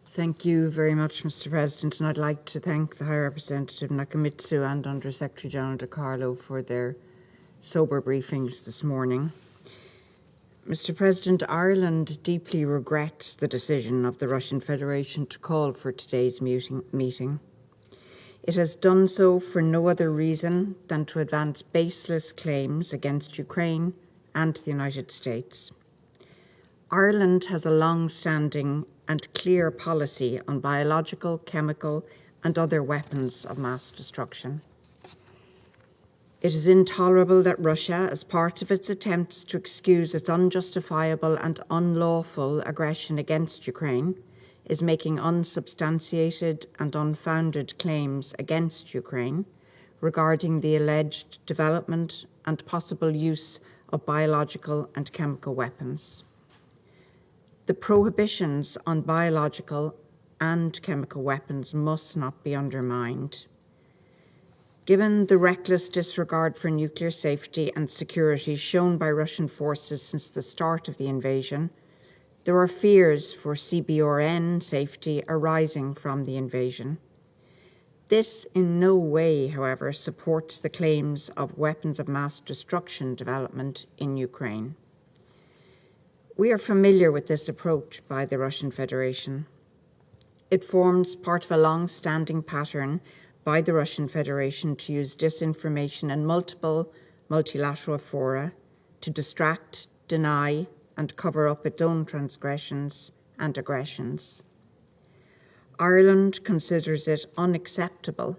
Thank you very much, Mr. President, and I'd like to thank the High Representative Nakamitsu and Under Secretary General DiCarlo for their sober briefings this morning. Mr. President, Ireland deeply regrets the decision of the Russian Federation to call for today's meeting. It has done so for no other reason than to advance baseless claims against Ukraine and the United States. Ireland has a long-standing and clear policy on biological, chemical, and other weapons of mass destruction. It is intolerable that Russia, as part of its attempts to excuse its unjustifiable and unlawful aggression against Ukraine, is making unsubstantiated and unfounded claims against Ukraine regarding the alleged development and possible use of biological and chemical weapons. The prohibitions on biological and chemical weapons must not be undermined. Given the reckless disregard for nuclear safety and security shown by Russian forces since the start of the invasion, there are fears for CBRN safety arising from the invasion. This in no way, however, supports the claims of weapons of mass destruction development in Ukraine. We are familiar with this approach by the Russian Federation. It forms part of a long-standing pattern by the Russian Federation to use disinformation in multiple multilateral fora to distract, deny, and cover up its own transgressions and aggressions. Ireland considers it unacceptable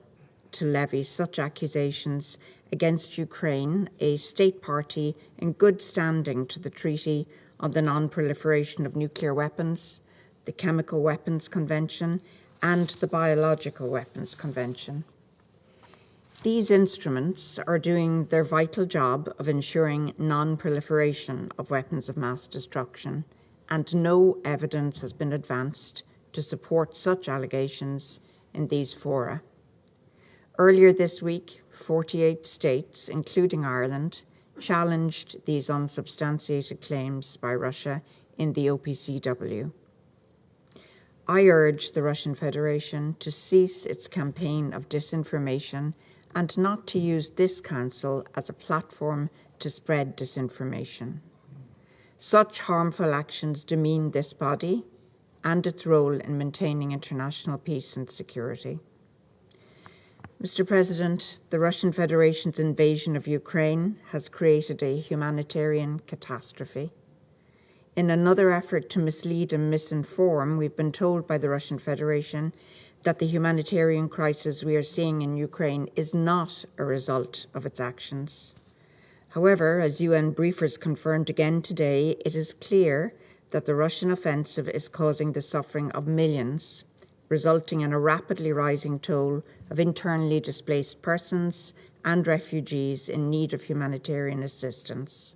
to levy such accusations against Ukraine, a state party in good standing to the Treaty on the Non-Proliferation of Nuclear Weapons, the Chemical Weapons Convention, and the Biological Weapons Convention. These instruments are doing their vital job of ensuring non-proliferation of weapons of mass destruction, and no evidence has been advanced to support such allegations in these fora. Earlier this week, 48 states, including Ireland, challenged these unsubstantiated claims by Russia in the OPCW. I urge the Russian Federation to cease its campaign of disinformation and not to use this Council as a platform to spread disinformation. Such harmful actions demean this body and its role in maintaining international peace and security. Mr. President, the Russian Federation's invasion of Ukraine has created a humanitarian catastrophe. In another effort to mislead and misinform, we've been told by the Russian Federation that the humanitarian crisis we are seeing in Ukraine is not a result of its actions. However, as UN briefers confirmed again today, it is clear that the Russian offensive is causing the suffering of millions, resulting in a rapidly rising toll of internally displaced persons and refugees in need of humanitarian assistance.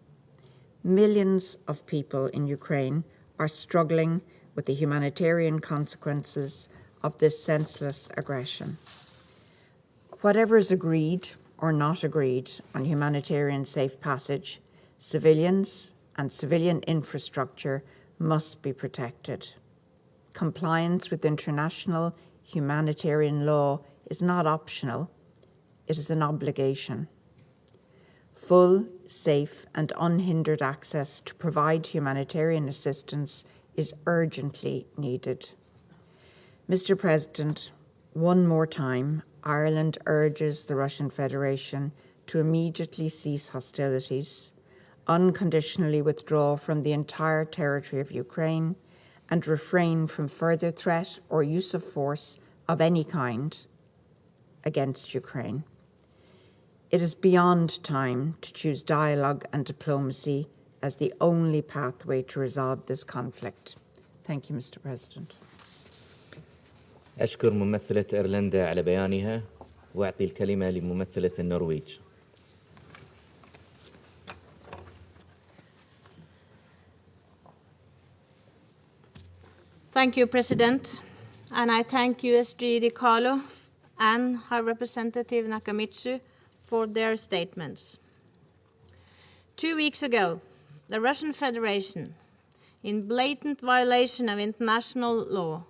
Millions of people in Ukraine are struggling with the humanitarian consequences of this senseless aggression. Whatever is agreed or not agreed on humanitarian safe passage, civilians and civilian infrastructure must be protected. Compliance with international humanitarian law is not optional, it is an obligation. Full, safe, and unhindered access to provide humanitarian assistance is urgently needed. Mr. President, one more time, Ireland urges the Russian Federation to immediately cease hostilities, unconditionally withdraw from the entire territory of Ukraine, and refrain from further threat or use of force of any kind against Ukraine. It is beyond time to choose dialogue and diplomacy as the only pathway to resolve this conflict. Thank you, Mr. President. أشكر ممثلة إيرلندا على بيانها وأعطي الكلمة لممثلة النرويج. Thank you, President, and I thank USG DiCarlo and High Representative Nakamitsu for their statements. 2 weeks ago, the Russian Federation, in blatant violation of international law,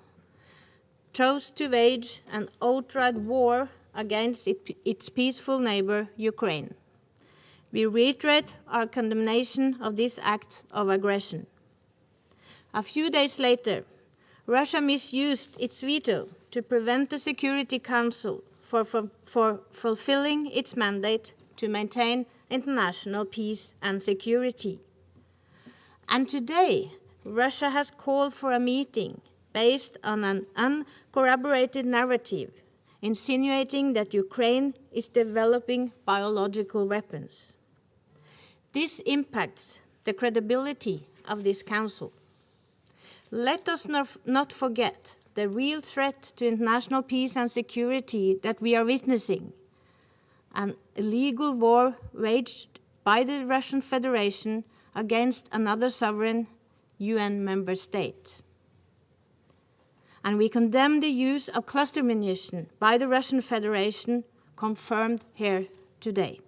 chose to wage an outright war against its peaceful neighbor, Ukraine. We reiterate our condemnation of this act of aggression. A few days later, Russia misused its veto to prevent the Security Council for fulfilling its mandate to maintain international peace and security. And today, Russia has called for a meeting based on an uncorroborated narrative, insinuating that Ukraine is developing biological weapons. This impacts the credibility of this Council. Let us not forget the real threat to international peace and security that we are witnessing, an illegal war waged by the Russian Federation against another sovereign UN member state. And we condemn the use of cluster munition by the Russian Federation, confirmed here today.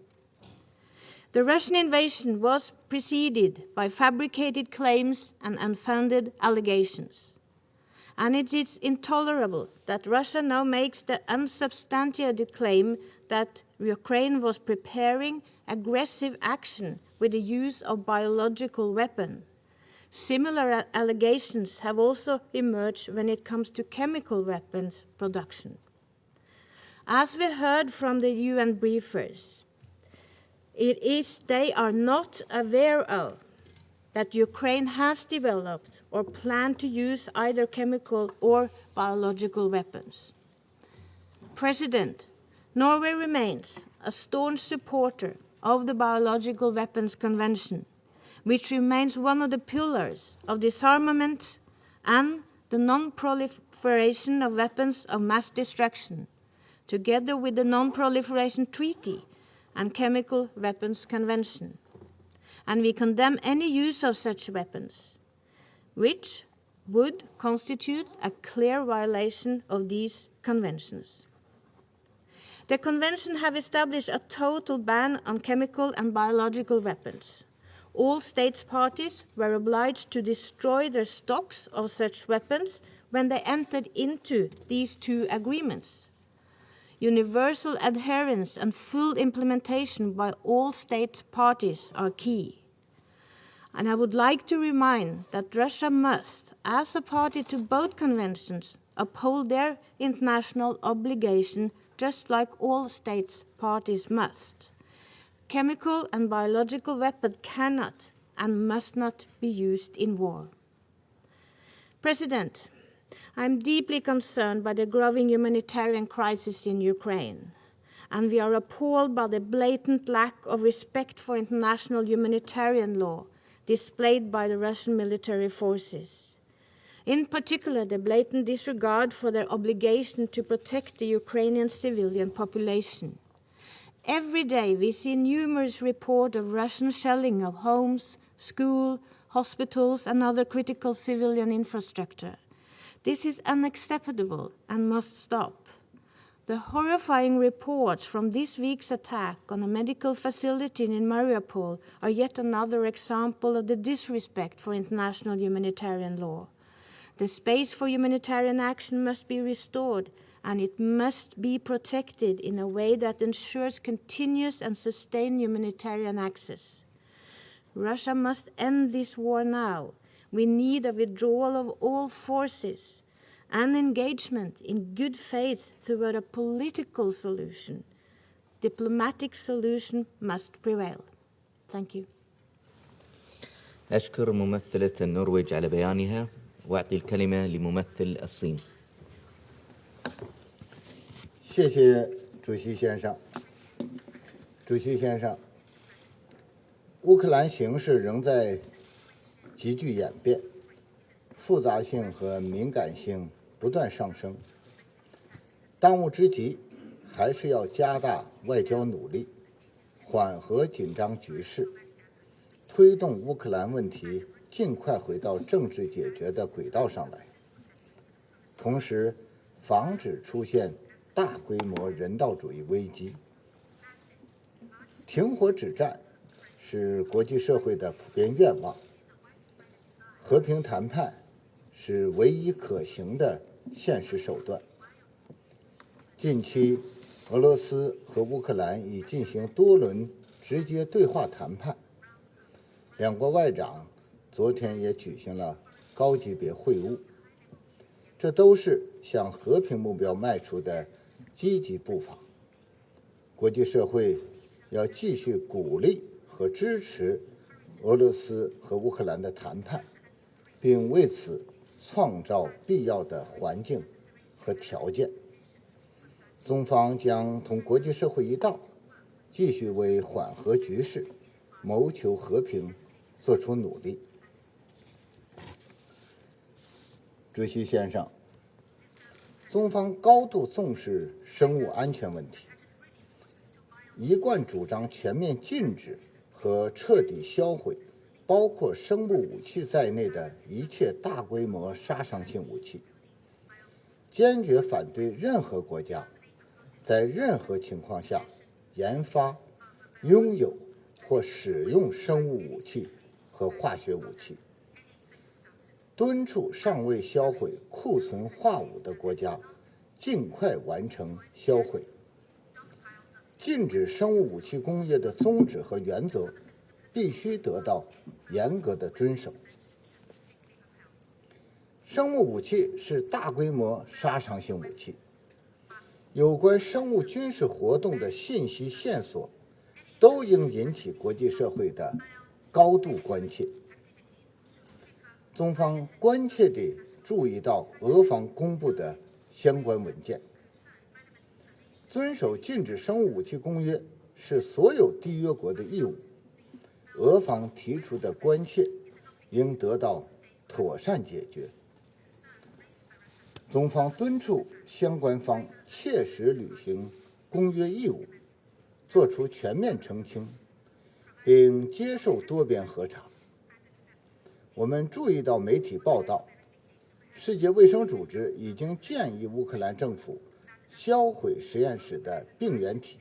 The Russian invasion was preceded by fabricated claims and unfounded allegations. And it is intolerable that Russia now makes the unsubstantiated claim that Ukraine was preparing aggressive action with the use of biological weapons. Similar allegations have also emerged when it comes to chemical weapons production. As we heard from the UN briefers, they are not aware of that Ukraine has developed or planned to use either chemical or biological weapons. President, Norway remains a staunch supporter of the Biological Weapons Convention, which remains one of the pillars of disarmament and the non-proliferation of weapons of mass destruction, together with the Non-Proliferation Treaty and Chemical Weapons Convention. And we condemn any use of such weapons, which would constitute a clear violation of these conventions. The convention have established a total ban on chemical and biological weapons. All states parties were obliged to destroy their stocks of such weapons when they entered into these two agreements. Universal adherence and full implementation by all state parties are key. And I would like to remind that Russia must, as a party to both conventions, uphold their international obligation just like all states parties must. Chemical and biological weapons cannot and must not be used in war. President, I'm deeply concerned by the growing humanitarian crisis in Ukraine, and we are appalled by the blatant lack of respect for international humanitarian law displayed by the Russian military forces. In particular, the blatant disregard for their obligation to protect the Ukrainian civilian population. Every day we see numerous reports of Russian shelling of homes, schools, hospitals, and other critical civilian infrastructure. This is unacceptable and must stop. The horrifying reports from this week's attack on a medical facility in Mariupol are yet another example of the disrespect for international humanitarian law. The space for humanitarian action must be restored, and it must be protected in a way that ensures continuous and sustained humanitarian access. Russia must end this war now. We need a withdrawal of all forces and engagement in good faith toward a political solution. Diplomatic solution must prevail. Thank you. أشكر ممثلة النرويج على بيانها وأعطي الكلمة لممثل الصين. 谢谢主席先生。主席先生，乌克兰形势仍在急剧演变，复杂性和敏感性不断上升。当务之急还是要加大外交努力，缓和紧张局势，推动乌克兰问题尽快回到政治解决的轨道上来，同时防止出现大规模人道主义危机。停火止战是国际社会的普遍愿望，和平谈判是唯一可行的现实手段。近期，俄罗斯和乌克兰已进行多轮直接对话谈判，两国外长昨天也举行了高级别会晤，这都是向和平目标迈出的积极步伐。国际社会要继续鼓励和支持俄罗斯和乌克兰的谈判，并为此创造必要的环境和条件。中方将同国际社会一道，继续为缓和局势、谋求和平做出努力。主席先生，中方高度重视生物安全问题，一贯主张全面禁止和彻底销毁包括生物武器在内的一切大规模杀伤性武器，坚决反对任何国家在任何情况下研发、拥有或使用生物武器和化学武器，敦促尚未销毁库存化武的国家尽快完成销毁。禁止生物武器工业的宗旨和原则必须得到严格的遵守。生物武器是大规模杀伤性武器，有关生物军事活动的信息线索都应引起国际社会的高度关切。中方关切地注意到俄方公布的相关文件。遵守禁止生物武器公约是所有缔约国的义务，俄方提出的关切应得到妥善解决。中方敦促相关方切实履行公约义务，作出全面澄清，并接受多边核查。我们注意到媒体报道，世界卫生组织已经建议乌克兰政府销毁实验室的病原体，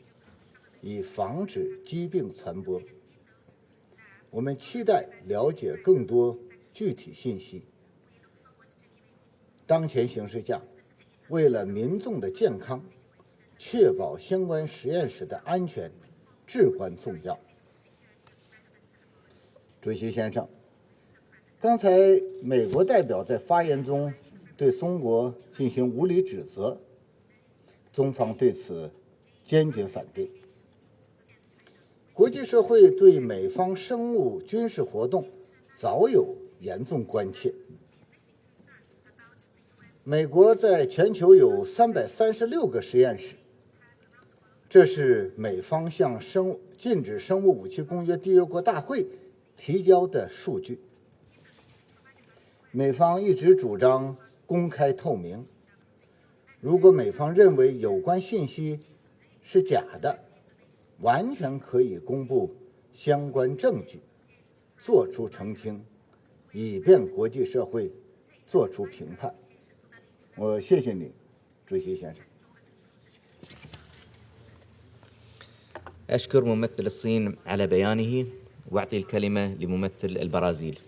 以防止疾病传播。我们期待了解更多具体信息。当前形势下，为了民众的健康，确保相关实验室的安全至关重要。主席先生，刚才美国代表在发言中对中国进行无理指责，中方对此坚决反对。国际社会对美方生物军事活动早有严重关切。美国在全球有336个实验室，这是美方向禁止生物武器公约缔约国大会提交的数据。美方一直主张公开透明，如果美方认为有关信息是假的，完全可以公布相关证据，做出澄清，以便国际社会做出评判。我谢谢你，主席先生。 أشكر ممثل الصين على بيانه وأعطي الكلمة لممثل البرازيل.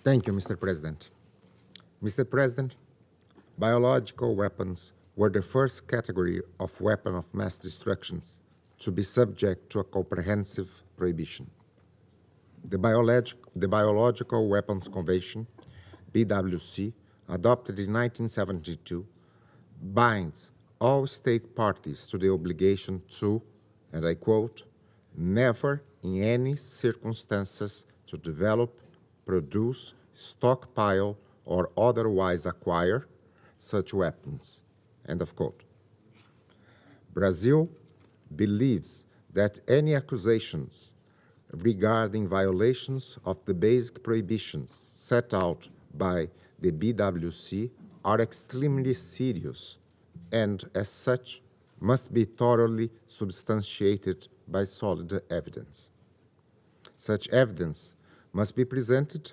Thank you, Mr. President. Mr. President, biological weapons were the first category of weapon of mass destruction to be subject to a comprehensive prohibition. The Biological Weapons Convention, BWC, adopted in 1972, binds all state parties to the obligation to, and I quote, never in any circumstances to develop, produce, stockpile, or otherwise acquire such weapons, end of quote. Brazil believes that any accusations regarding violations of the basic prohibitions set out by the BWC are extremely serious and, as such, must be thoroughly substantiated by solid evidence. Such evidence must be presented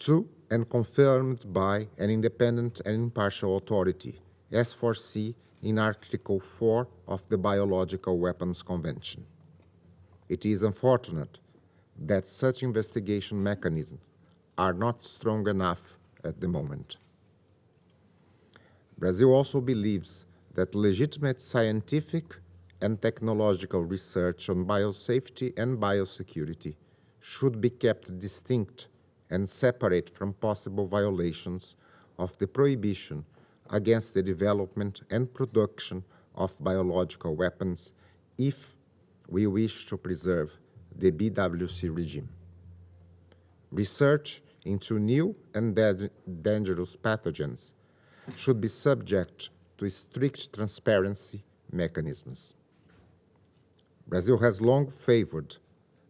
to and confirmed by an independent and impartial authority, as foreseen in Article 4 of the Biological Weapons Convention. It is unfortunate that such investigation mechanisms are not strong enough at the moment. Brazil also believes that legitimate scientific and technological research on biosafety and biosecurity should be kept distinct and separate from possible violations of the prohibition against the development and production of biological weapons if we wish to preserve the BWC regime. Research into new and dangerous pathogens should be subject to strict transparency mechanisms. Brazil has long favored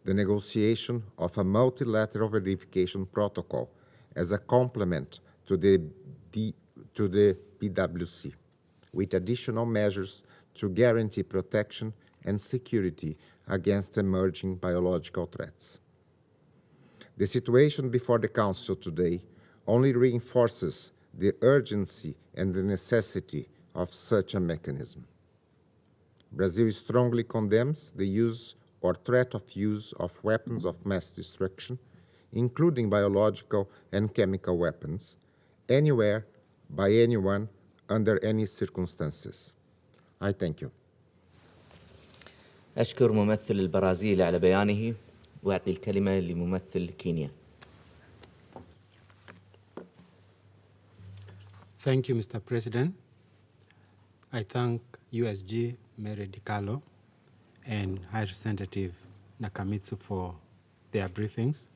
the negotiation of a multilateral verification protocol as a complement to the BWC, with additional measures to guarantee protection and security against emerging biological threats. The situation before the Council today only reinforces the urgency and the necessity of such a mechanism. Brazil strongly condemns the use or threat of use of weapons of mass destruction, including biological and chemical weapons, anywhere, by anyone, under any circumstances. I thank you. أشكر ممثل البرازيل على بيانه وأعطي الكلمة لممثل كينيا. Thank you, Mr. President. I thank USG Mary DiCarlo and High Representative Nakamitsu for their briefings,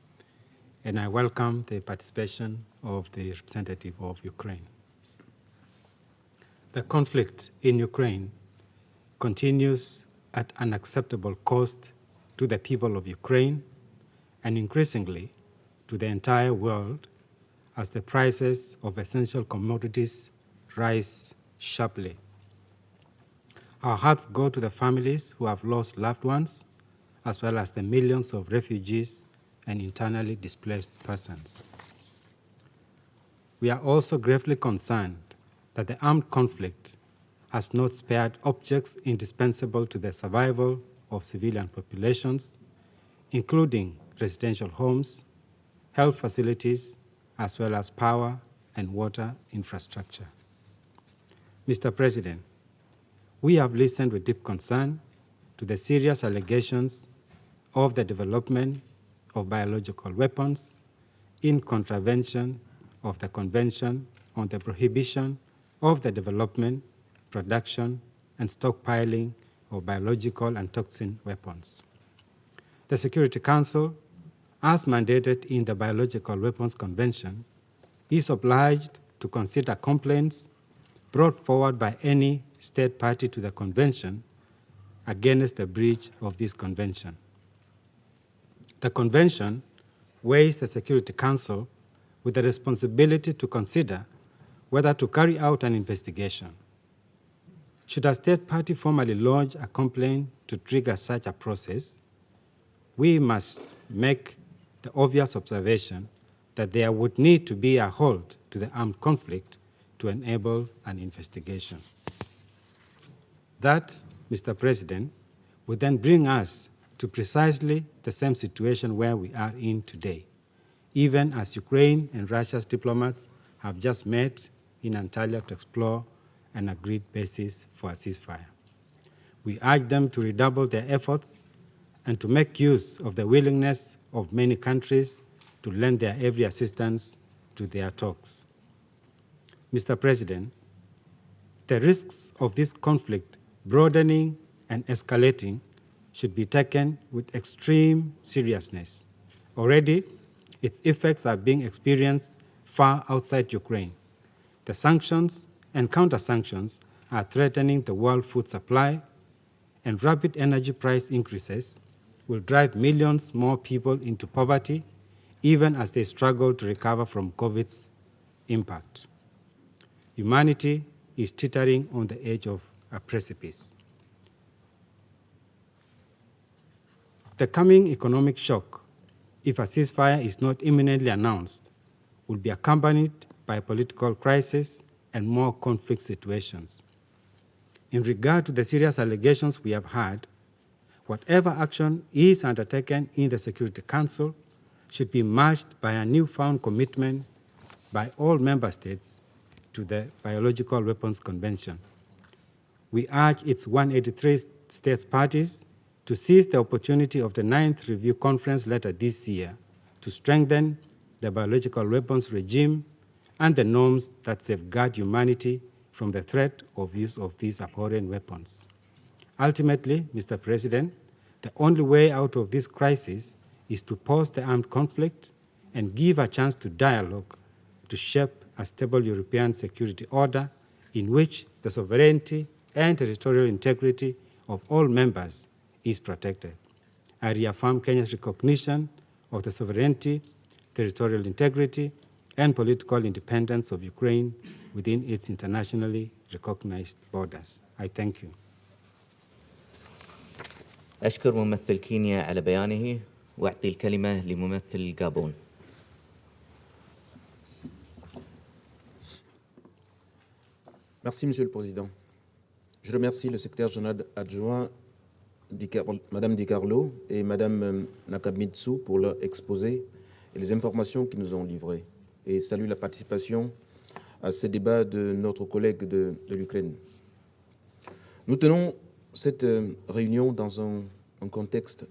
and I welcome the participation of the representative of Ukraine. The conflict in Ukraine continues at unacceptable cost to the people of Ukraine and increasingly to the entire world as the prices of essential commodities rise sharply. Our hearts go to the families who have lost loved ones, as well as the millions of refugees and internally displaced persons. We are also gravely concerned that the armed conflict has not spared objects indispensable to the survival of civilian populations, including residential homes, health facilities, as well as power and water infrastructure. Mr. President, we have listened with deep concern to the serious allegations of the development of biological weapons in contravention of the Convention on the Prohibition of the Development, Production, and Stockpiling of Biological and Toxin Weapons. The Security Council, as mandated in the Biological Weapons Convention, is obliged to consider complaints brought forward by any state party to the Convention against the breach of this Convention. The Convention weighs the Security Council with the responsibility to consider whether to carry out an investigation. Should a state party formally lodge a complaint to trigger such a process, we must make the obvious observation that there would need to be a halt to the armed conflict to enable an investigation. That, Mr. President, would then bring us to precisely the same situation where we are in today, even as Ukraine and Russia's diplomats have just met in Antalya to explore an agreed basis for a ceasefire. We urge them to redouble their efforts and to make use of the willingness of many countries to lend their every assistance to their talks. Mr. President, the risks of this conflict broadening and escalating should be taken with extreme seriousness. Already, its effects are being experienced far outside Ukraine. The sanctions and counter-sanctions are threatening the world food supply, and rapid energy price increases will drive millions more people into poverty, even as they struggle to recover from COVID's impact. Humanity is teetering on the edge of a precipice. The coming economic shock, if a ceasefire is not imminently announced, will be accompanied by a political crisis and more conflict situations. In regard to the serious allegations we have had, whatever action is undertaken in the Security Council should be matched by a newfound commitment by all member states to the Biological Weapons Convention. We urge its 183 states parties to seize the opportunity of the 9th Review Conference later this year to strengthen the biological weapons regime and the norms that safeguard humanity from the threat of use of these abhorrent weapons. Ultimately, Mr. President, the only way out of this crisis is to pause the armed conflict and give a chance to dialogue to shape a stable European security order in which the sovereignty and territorial integrity of all members is protected. I reaffirm Kenya's recognition of the sovereignty, territorial integrity, and political independence of Ukraine within its internationally recognized borders. I thank you. أشكر ممثل كينيا على بيانه وأعطي الكلمة لممثل الغابون. Merci, Monsieur le Président. Je remercie le secrétaire général adjoint, Madame Di Carlo et Madame Nakamitsu pour leur exposé et les informations qu'ils nous ont livrées. Et salue la participation à ce débat de notre collègue de l'Ukraine. Nous tenons cette réunion dans un contexte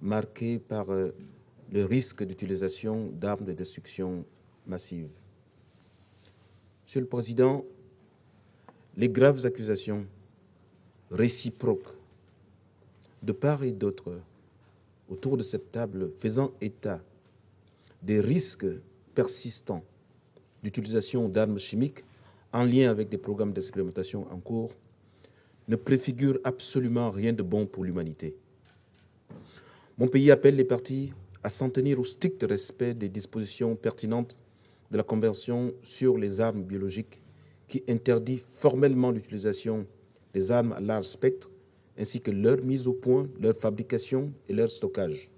marqué par le risque d'utilisation d'armes de destruction massive. Monsieur le Président, les graves accusations réciproques de part et d'autre autour de cette table faisant état des risques persistants d'utilisation d'armes chimiques en lien avec des programmes d'expérimentation en cours ne préfigurent absolument rien de bon pour l'humanité. Mon pays appelle les parties à s'en tenir au strict respect des dispositions pertinentes de la Convention sur les armes biologiques qui interdit formellement l'utilisation des armes à large spectre ainsi que leur mise au point, leur fabrication et leur stockage.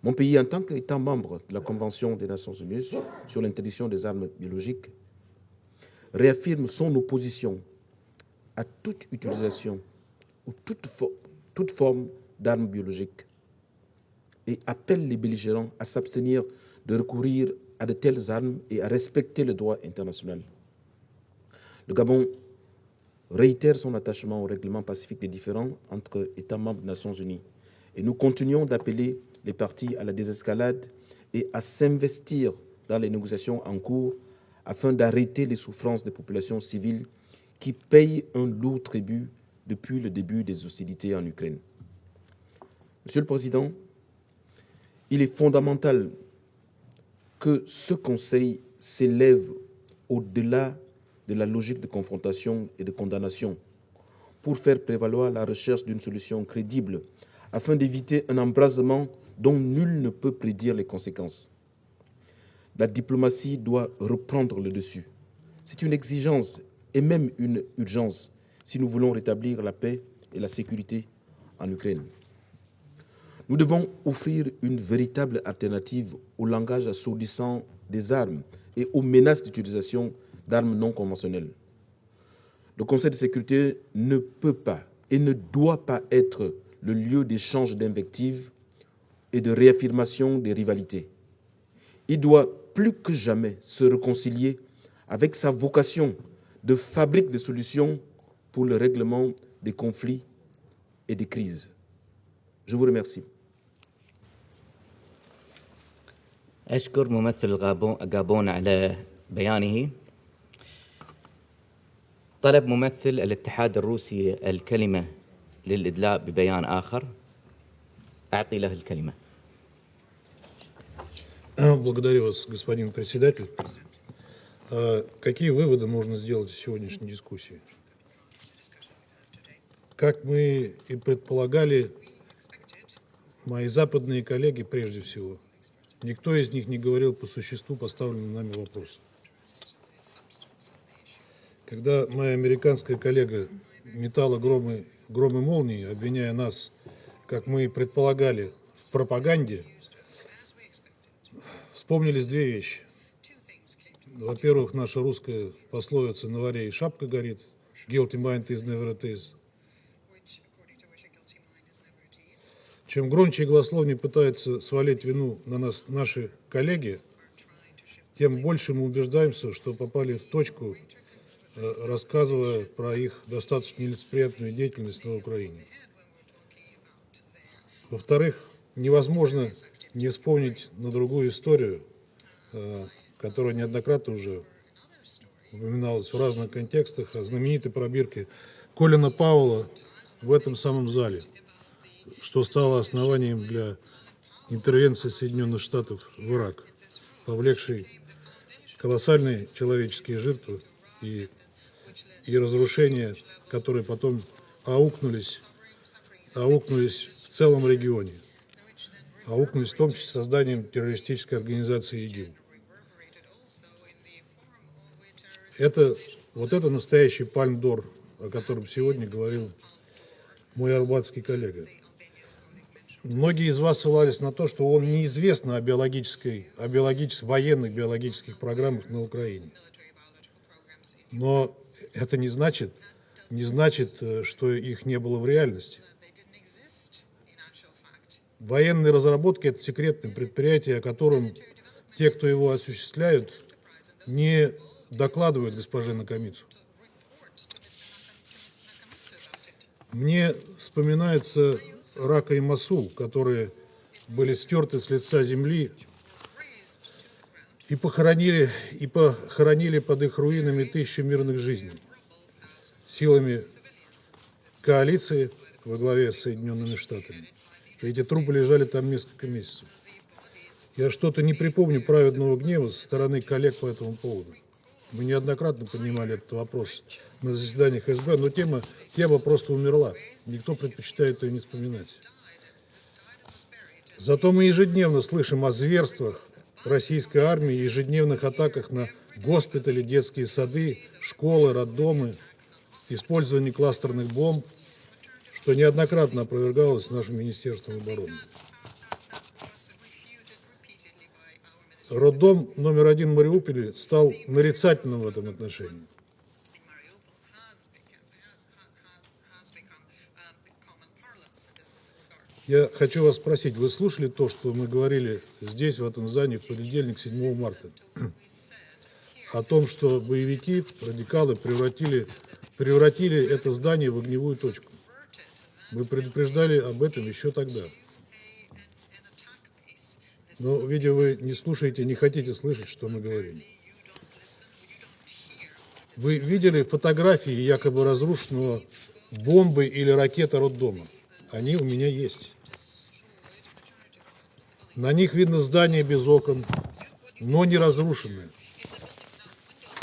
Mon pays, en tant qu'État membre de la Convention des Nations Unies sur l'interdiction des armes biologiques, réaffirme son opposition à toute utilisation ou toute toute forme d'armes biologiques et appelle les belligérants à s'abstenir de recourir à de telles armes et à respecter le droit international. Le Gabon réitère son attachement au règlement pacifique des différends entre États membres des Nations Unies et nous continuons d'appeler les parties à la désescalade et à s'investir dans les négociations en cours afin d'arrêter les souffrances des populations civiles qui payent un lourd tribut depuis le début des hostilités en Ukraine. Monsieur le Président, il est fondamental que ce Conseil s'élève au-delà de la logique de confrontation et de condamnation pour faire prévaloir la recherche d'une solution crédible afin d'éviter un embrasement dont nul ne peut prédire les conséquences. La diplomatie doit reprendre le dessus. C'est une exigence et même une urgence si nous voulons rétablir la paix et la sécurité en Ukraine. Nous devons offrir une véritable alternative au langage assourdissant des armes et aux menaces d'utilisation d'armes non conventionnelles. Le Conseil de sécurité ne peut pas et ne doit pas être le lieu d'échange d'invectives et de réaffirmation des rivalités. Il doit plus que jamais se réconcilier avec sa vocation de fabrique de solutions pour le règlement des conflits et des crises. Je vous remercie. أشكر ممثل غابون على بيانه. طلب ممثل الاتحاد الروسي الكلمة للإدلاء ببيان آخر. أعطي له الكلمة. Благодарю вас, господин председатель. Какие выводы можно сделать из сегодняшней дискуссии? Как мы и предполагали, мои западные коллеги прежде всего, никто из них не говорил по существу поставленного нами вопроса. Когда моя американская коллега метала громы молнии, обвиняя нас, как мы и предполагали, в пропаганде, вспомнились две вещи. Во-первых, наша русская пословица «На варе и шапка горит», «Guilty mind is never at ease». Чем громче и голословнее пытаются свалить вину на нас наши коллеги, тем больше мы убеждаемся, что попали в точку, рассказывая про их достаточно нелицеприятную деятельность на Украине. Во-вторых, невозможно не вспомнить на другую историю, которая неоднократно уже упоминалась в разных контекстах, о знаменитой пробирке Колина Пауэлла в этом самом зале, что стало основанием для интервенции Соединенных Штатов в Ирак, повлекшей колоссальные человеческие жертвы и разрушения, которые потом аукнулись в целом регионе, аукнулись в том числе созданием террористической организации ИГИЛ. Вот это настоящий пальм-д'ор, о котором сегодня говорил мой албанский коллега. Многие из вас ссылались на то, что он неизвестно о военных биологических программах на Украине. Но это не значит, что их не было в реальности. Военные разработки – это секретное предприятие, о котором те, кто его осуществляют, не докладывают госпоже Накамицу. Мне вспоминается Рака и Масул, которые были стерты с лица земли и похоронили под их руинами тысячи мирных жизней силами коалиции во главе с Соединенными Штатами. И эти трупы лежали там несколько месяцев. Я что-то не припомню праведного гнева со стороны коллег по этому поводу. Мы неоднократно поднимали этот вопрос на заседаниях СБ, но тема просто умерла. Никто предпочитает ее не вспоминать. Зато мы ежедневно слышим о зверствах российской армии, ежедневных атаках на госпитали, детские сады, школы, роддомы, использовании кластерных бомб, что неоднократно опровергалось нашим Министерством обороны. Роддом номер 1 в Мариуполе стал нарицательным в этом отношении. Я хочу вас спросить, вы слушали то, что мы говорили здесь, в этом здании, в понедельник, 7 марта? О том, что боевики, радикалы превратили это здание в огневую точку. Мы предупреждали об этом еще тогда. Но, видимо, вы не слушаете, не хотите слышать, что мы говорим. Вы видели фотографии якобы разрушенного бомбы или ракеты роддома? Они у меня есть. На них видно здание без окон, но не разрушенное.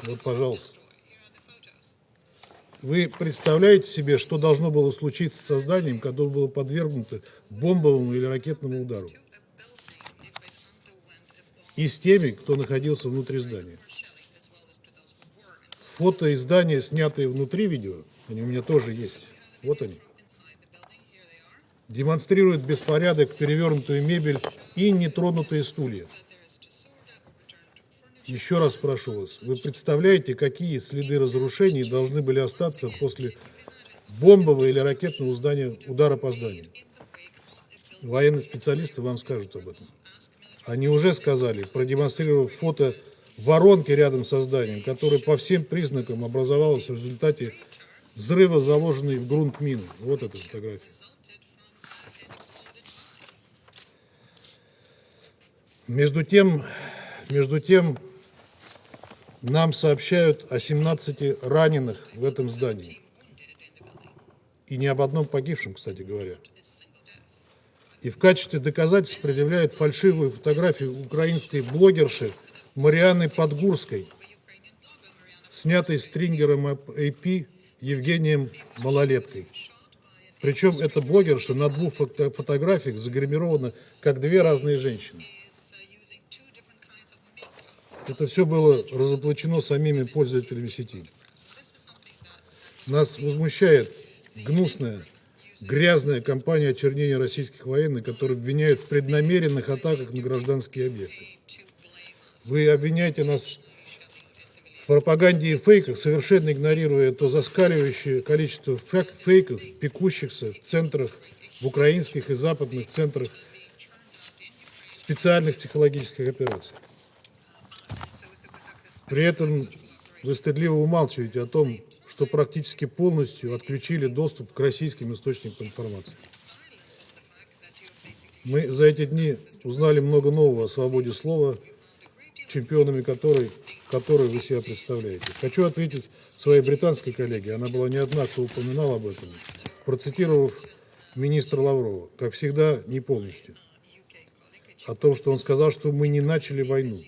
Вот, пожалуйста. Вы представляете себе, что должно было случиться со зданием, которое было подвергнуто бомбовому или ракетному удару? И с теми, кто находился внутри здания. Фото из здания, снятые внутри видео, они у меня тоже есть. Вот они. Демонстрируют беспорядок, перевернутую мебель и нетронутые стулья. Еще раз прошу вас, вы представляете, какие следы разрушений должны были остаться после бомбового или ракетного удара по зданию? Военные специалисты вам скажут об этом. Они уже сказали, продемонстрировав фото воронки рядом со зданием, которая по всем признакам образовалась в результате взрыва, заложенной в грунт мины. Вот эта фотография. Между тем, нам сообщают о 17 раненых в этом здании. И ни об одном погибшем, кстати говоря. И в качестве доказательств предъявляют фальшивую фотографию украинской блогерши Марианны Подгурской, снятой стрингером AP Евгением Малолеткой. Причем эта блогерша на двух фотографиях загримирована как две разные женщины. Это все было разоблачено самими пользователями сети. Нас возмущает гнусная, грязная кампания очернения российских военных, которые обвиняют в преднамеренных атаках на гражданские объекты. Вы обвиняете нас в пропаганде и фейках, совершенно игнорируя то зашкаливающее количество фейков, пекущихся в центрах, в украинских и западных центрах специальных психологических операций. При этом вы стыдливо умалчиваете о том, что практически полностью отключили доступ к российским источникам информации. Мы за эти дни узнали много нового о свободе слова, чемпионами которой вы себя представляете. Хочу ответить своей британской коллеге, она была не одна, кто упоминал об этом, процитировав министра Лаврова, как всегда, не полностью, о том, что он сказал, что мы не начали войну.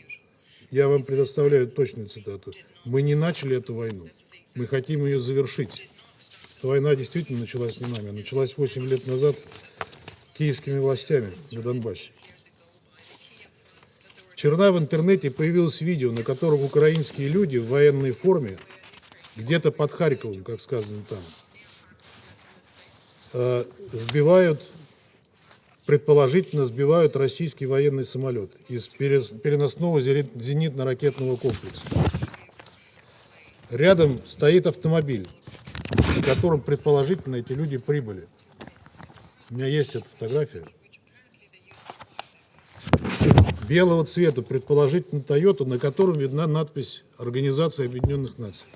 Я вам предоставляю точную цитату. Мы не начали эту войну, мы хотим ее завершить. Эта война действительно началась не нами, началась 8 лет назад киевскими властями на Донбассе. Вчера в интернете появилось видео, на котором украинские люди в военной форме, где-то под Харьковом, как сказано там, предположительно сбивают российский военный самолет из переносного зенитно-ракетного комплекса. Рядом стоит автомобиль, на котором предположительно эти люди прибыли. У меня есть эта фотография. Белого цвета, предположительно Toyota, на котором видна надпись Организации Объединенных Наций.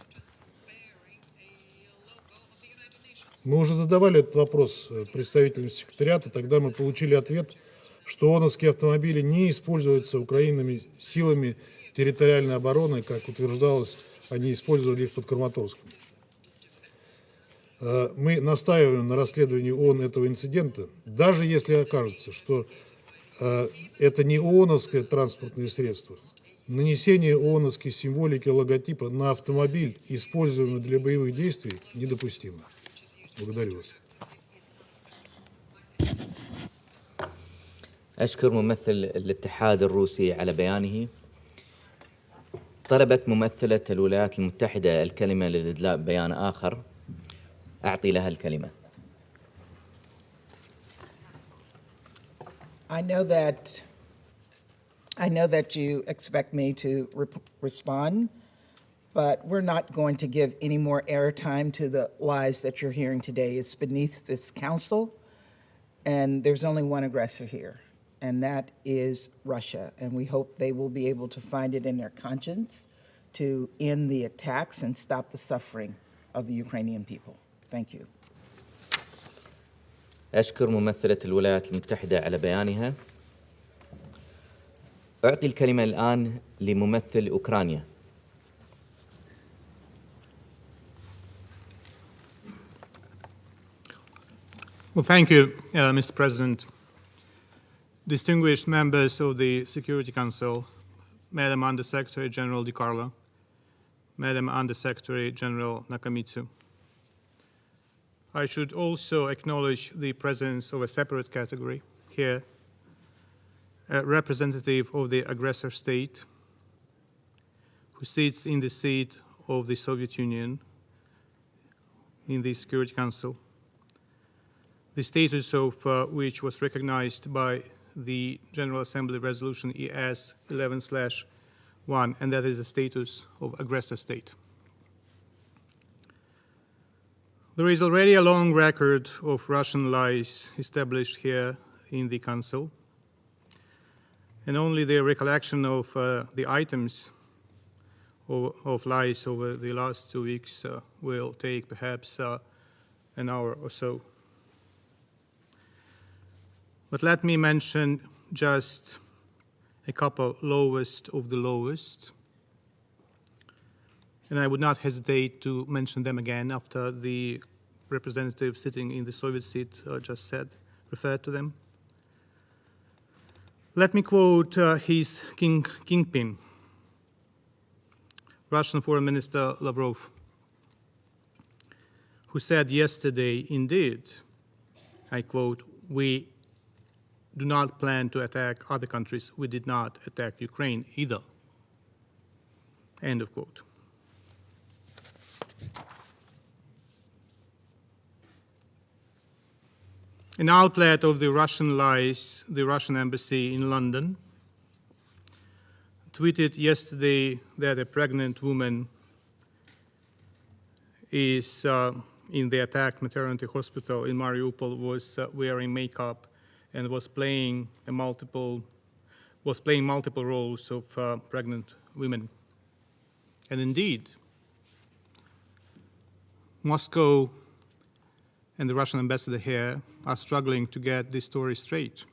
Мы уже задавали этот вопрос представителям секретариата, тогда мы получили ответ, что ООНовские автомобили не используются украинскими силами территориальной обороны, как утверждалось, они использовали их под Краматорском. Мы настаиваем на расследовании ООН этого инцидента, даже если окажется, что это не ООНовское транспортное средство. Нанесение ООНовской символики логотипа на автомобиль, используемый для боевых действий, недопустимо. Благодарю вас. أشكر ممثل الاتحاد الروسي على بيانه. طلبت ممثلة الولايات المتحدة الكلمة للإدلاء ببيان آخر. أعطي لها الكلمة. I know that you expect me to respond, but we're not going to give any more airtime to the lies that you're hearing today. It's beneath this council And there's only one aggressor here, and that is Russia. And we hope they will be able to find it in their conscience to end the attacks and stop the suffering of the Ukrainian people. Thank you. أشكر ممثلة الولايات المتحدة على بيانها. أعطي الكلمة الآن لممثل أوكرانيا. Well, thank you, Mr. President. Distinguished members of the Security Council, Madam Under-Secretary General DiCarlo, Madam Under-Secretary General Nakamitsu. I should also acknowledge the presence of a separate category here, a representative of the aggressor state who sits in the seat of the Soviet Union in the Security Council, the status of which was recognized by the General Assembly Resolution ES 11/1, and that is the status of aggressor state. There is already a long record of Russian lies established here in the Council, and only the recollection of the items of lies over the last 2 weeks will take perhaps an hour or so. But let me mention just a couple lowest of the lowest, and I would not hesitate to mention them again after the representative sitting in the Soviet seat just referred to them. Let me quote his kingpin, Russian Foreign Minister Lavrov, who said yesterday, indeed, I quote, "We do not plan to attack other countries. We did not attack Ukraine either." End of quote. An outlet of the Russian lies, the Russian embassy in London, tweeted yesterday that a pregnant woman is in the attacked maternity hospital in Mariupol, was wearing makeup and was playing multiple roles of pregnant women. And indeed, Moscow and the Russian ambassador here are struggling to get this story straight.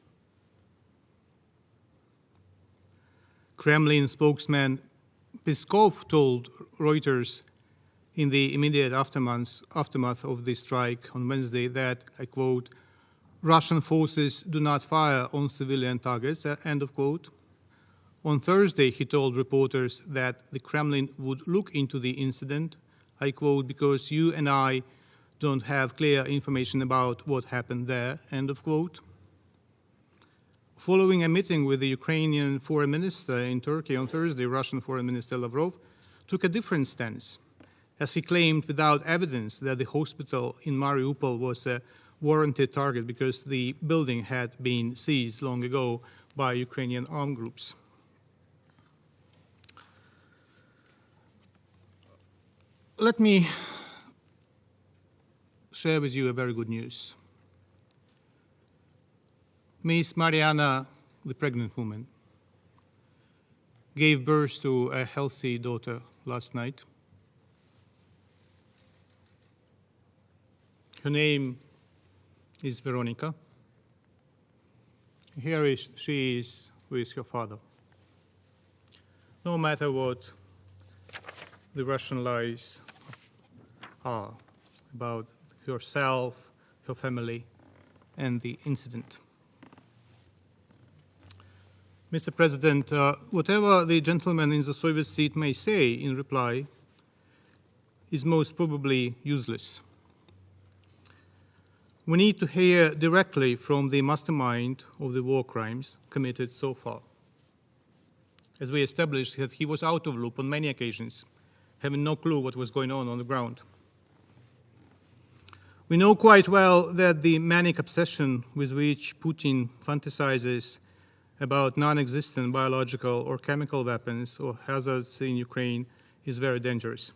Kremlin spokesman Peskov told Reuters in the immediate aftermath of the strike on Wednesday that, I quote, "Russian forces do not fire on civilian targets," end of quote. On Thursday, he told reporters that the Kremlin would look into the incident, I quote, "because you and I don't have clear information about what happened there," end of quote. Following a meeting with the Ukrainian foreign minister in Turkey on Thursday, Russian Foreign Minister Lavrov took a different stance, as he claimed without evidence that the hospital in Mariupol was a warranted target because the building had been seized long ago by Ukrainian armed groups. Let me share with you a very good news. Miss Mariana, the pregnant woman, gave birth to a healthy daughter last night. Her name is Veronica. Here she is with her father. No matter what the Russian lies are about herself, her family, and the incident. Mr. President, whatever the gentleman in the Soviet seat may say in reply is most probably useless. We need to hear directly from the mastermind of the war crimes committed so far. As we established that he was out of loop on many occasions, having no clue what was going on the ground. We know quite well that the manic obsession with which Putin fantasizes about non-existent biological or chemical weapons or hazards in Ukraine is very dangerous.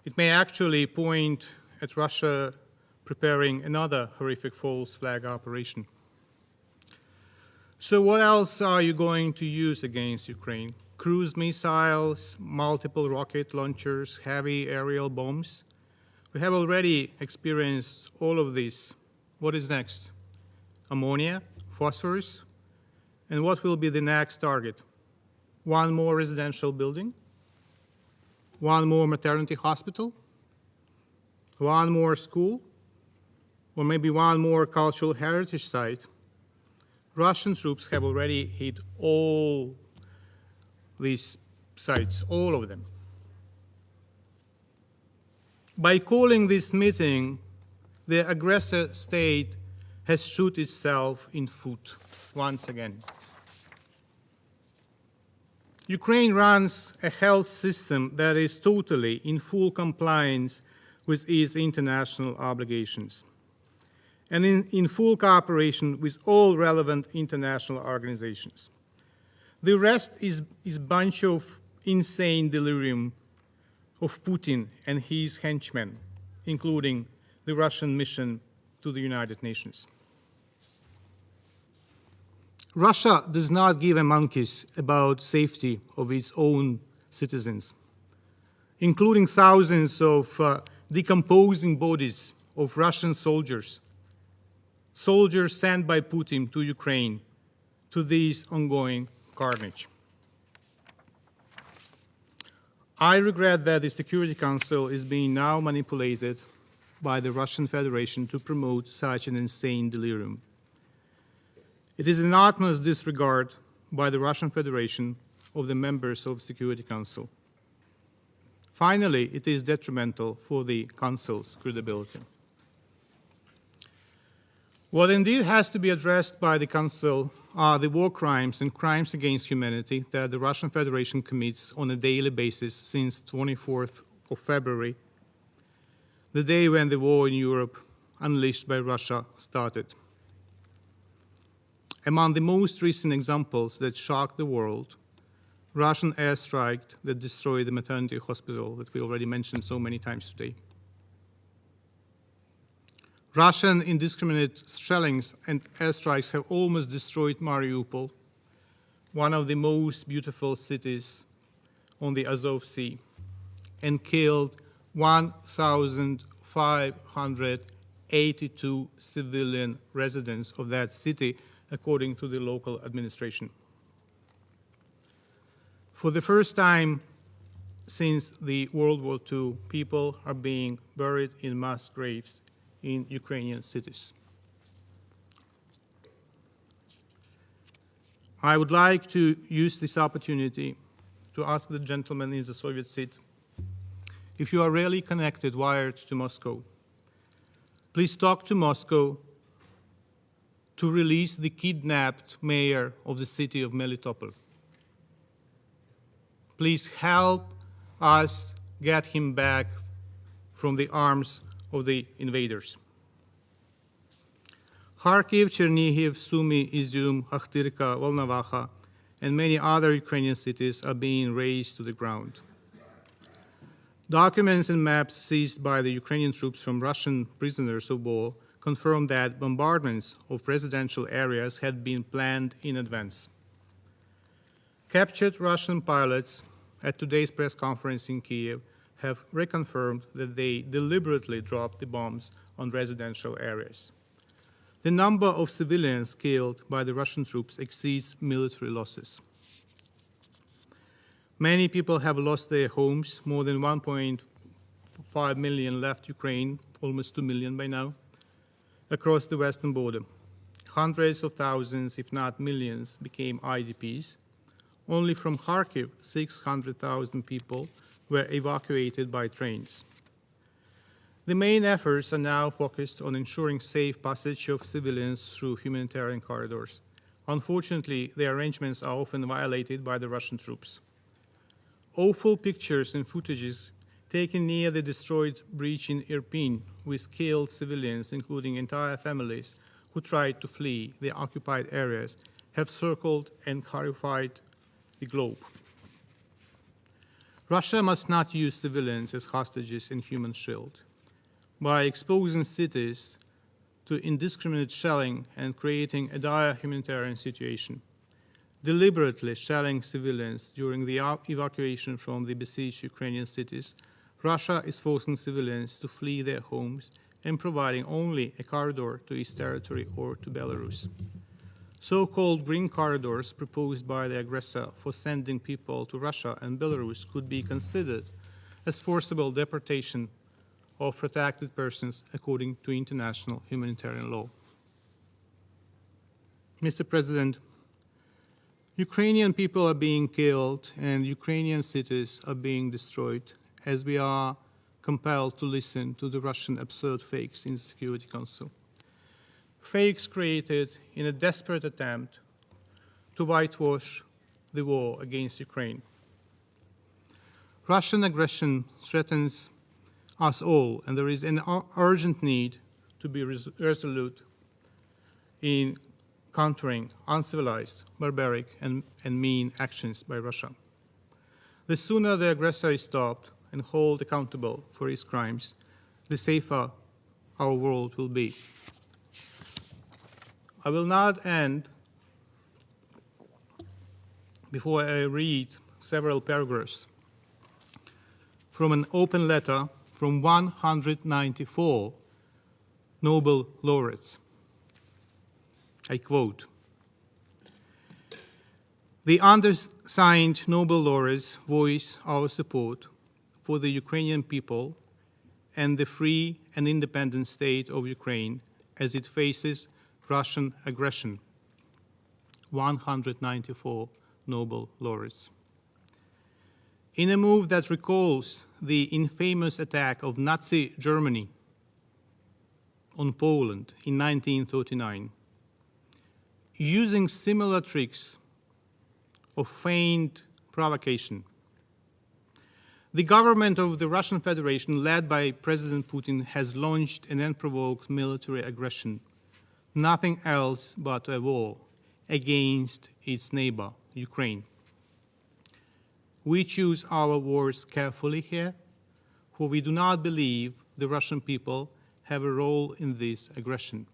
It may actually point at Russia preparing another horrific false flag operation. So what else are you going to use against Ukraine? Cruise missiles, multiple rocket launchers, heavy aerial bombs? We have already experienced all of this. What is next? Ammonia, phosphorus? And what will be the next target? One more residential building? One more maternity hospital? One more school? Or maybe one more cultural heritage site? Russian troops have already hit all these sites, all of them. By calling this meeting, the aggressor state has shot itself in foot once again. Ukraine runs a health system that is totally in full compliance with its international obligations and in full cooperation with all relevant international organizations. The rest is a bunch of insane delirium of Putin and his henchmen, including the Russian mission to the United Nations. Russia does not give a monkeys about safety of its own citizens, including thousands of decomposing bodies of Russian soldiers sent by Putin to Ukraine to this ongoing carnage. I regret that the Security Council is being now manipulated by the Russian Federation to promote such an insane delirium. It is an utmost disregard by the Russian Federation of the members of the Security Council. Finally, it is detrimental for the Council's credibility. What indeed has to be addressed by the Council are the war crimes and crimes against humanity that the Russian Federation commits on a daily basis since 24th of February, the day when the war in Europe, unleashed by Russia, started. Among the most recent examples that shocked the world, Russian airstrike that destroyed the maternity hospital that we already mentioned so many times today. Russian indiscriminate shellings and airstrikes have almost destroyed Mariupol, one of the most beautiful cities on the Azov Sea, and killed 1,582 civilian residents of that city, according to the local administration. For the first time since the World War II, people are being buried in mass graves in Ukrainian cities. I would like to use this opportunity to ask the gentleman in the Soviet seat, if you are really connected, wired to Moscow, please talk to Moscow to release the kidnapped mayor of the city of Melitopol. Please help us get him back from the arms of the invaders. Kharkiv, Chernihiv, Sumy, Izium, Akhtirka, Volnovakha, and many other Ukrainian cities are being razed to the ground. Documents and maps seized by the Ukrainian troops from Russian prisoners of war confirm that bombardments of residential areas had been planned in advance. Captured Russian pilots at today's press conference in Kiev have reconfirmed that they deliberately dropped the bombs on residential areas. The number of civilians killed by the Russian troops exceeds military losses. Many people have lost their homes. More than 1.5 million left Ukraine, almost 2 million by now, across the western border. Hundreds of thousands, if not millions, became IDPs. Only from Kharkiv, 600,000 people were evacuated by trains. The main efforts are now focused on ensuring safe passage of civilians through humanitarian corridors. Unfortunately, the arrangements are often violated by the Russian troops. Awful pictures and footages taken near the destroyed bridge in Irpin with killed civilians, including entire families who tried to flee the occupied areas, have circled and horrified the globe. Russia must not use civilians as hostages in human shield. by exposing cities to indiscriminate shelling and creating a dire humanitarian situation, deliberately shelling civilians during the evacuation from the besieged Ukrainian cities. Russia is forcing civilians to flee their homes and providing only a corridor to its territory or to Belarus. So-called green corridors proposed by the aggressor for sending people to Russia and Belarus could be considered as forcible deportation of protected persons according to international humanitarian law. Mr. President, Ukrainian people are being killed and Ukrainian cities are being destroyed as we are compelled to listen to the Russian absurd fakes in the Security Council. Fakes created in a desperate attempt to whitewash the war against Ukraine. Russian aggression threatens us all, and there is an urgent need to be resolute in countering uncivilized, barbaric, and mean actions by Russia. The sooner the aggressor is stopped and held accountable for his crimes, the safer our world will be. I will not end before I read several paragraphs from an open letter from 194 Nobel laureates. I quote, "The undersigned Nobel laureates voice our support for the Ukrainian people and the free and independent state of Ukraine as it faces Russian aggression." 194 Nobel laureates. In a move that recalls the infamous attack of Nazi Germany on Poland in 1939, using similar tricks of feigned provocation, the government of the Russian Federation, led by President Putin, has launched an unprovoked military aggression, nothing else but a war against its neighbor, Ukraine. We choose our words carefully here, for we do not believe the Russian people have a role in this aggression.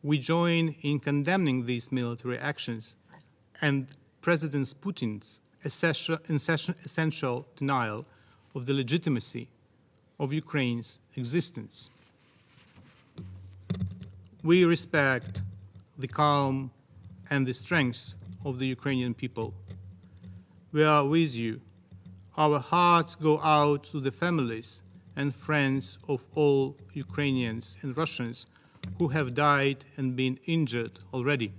We join in condemning these military actions and President Putin's essential denial of the legitimacy of Ukraine's existence. We respect the calm and the strength of the Ukrainian people. We are with you. Our hearts go out to the families and friends of all Ukrainians and Russians who have died and been injured already.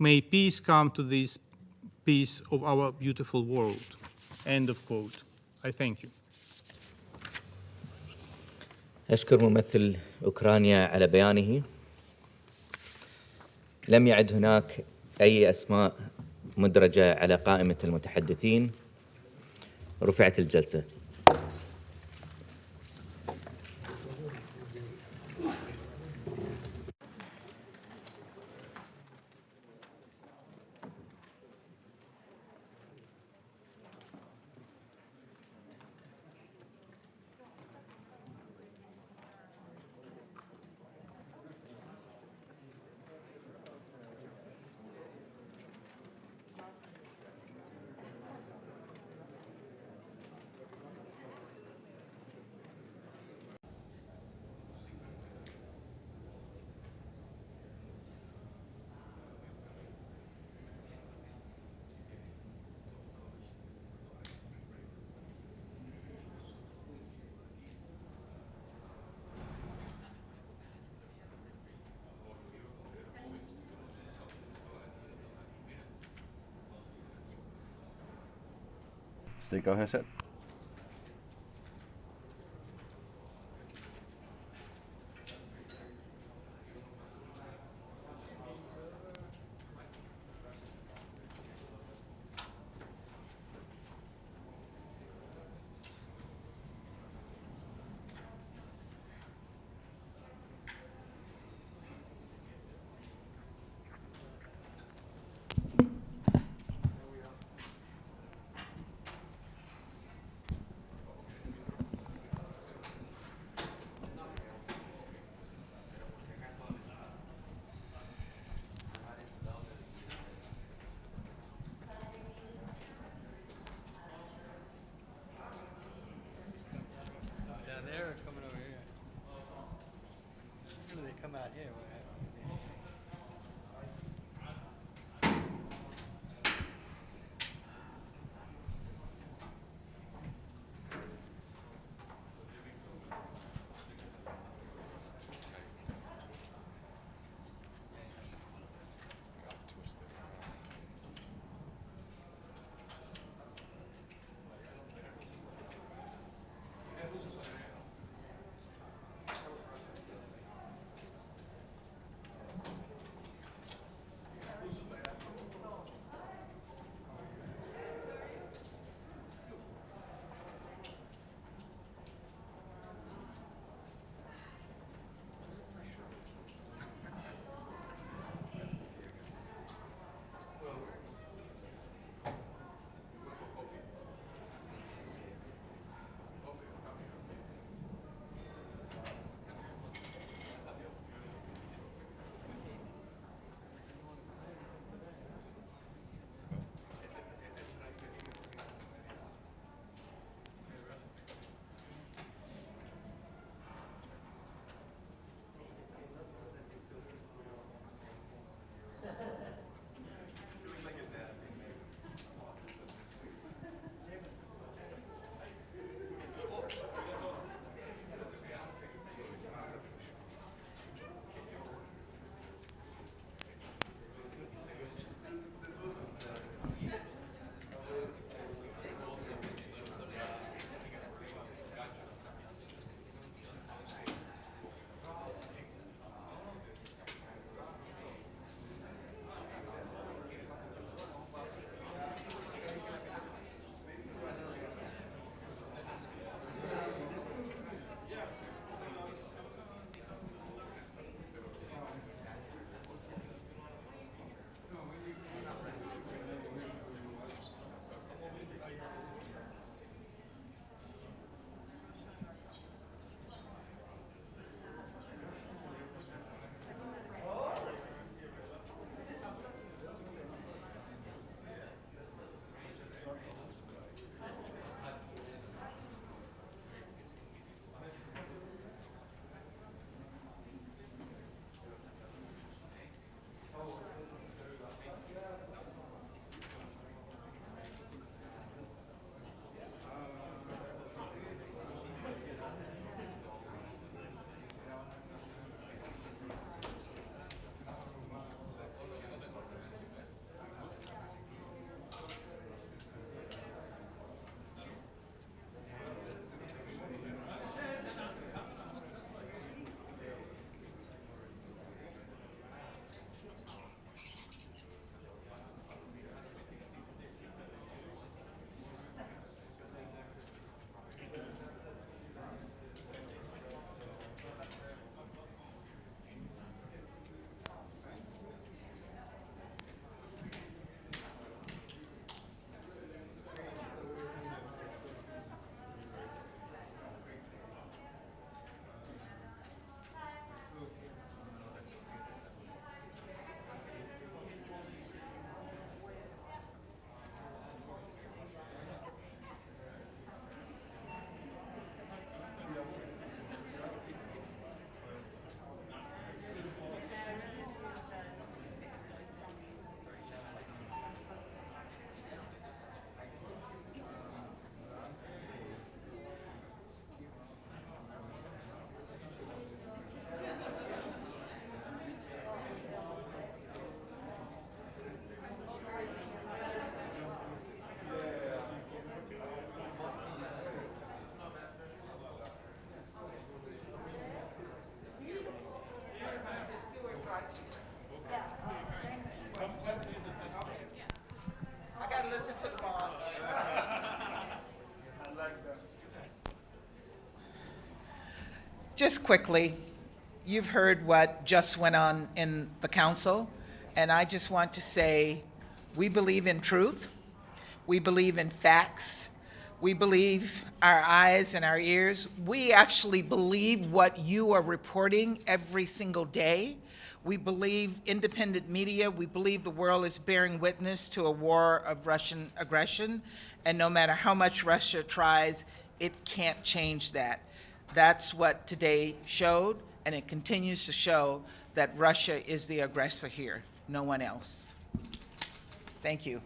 May peace come to this piece of our beautiful world. End of quote. I thank you. أشكر ممثل أوكرانيا على بيانه. لم يعد هناك أي أسماء مدرجة على قائمة المتحدثين. رفعت الجلسة. Go ahead, sir. listen to the boss. Just quickly, you've heard what just went on in the council, and I just want to say we believe in truth, we believe in facts, we believe our eyes and our ears. We actually believe what you are reporting every single day. We believe independent media. We believe the world is bearing witness to a war of Russian aggression, and no matter how much Russia tries, it can't change that. That's what today showed, and it continues to show that Russia is the aggressor here, no one else. Thank you.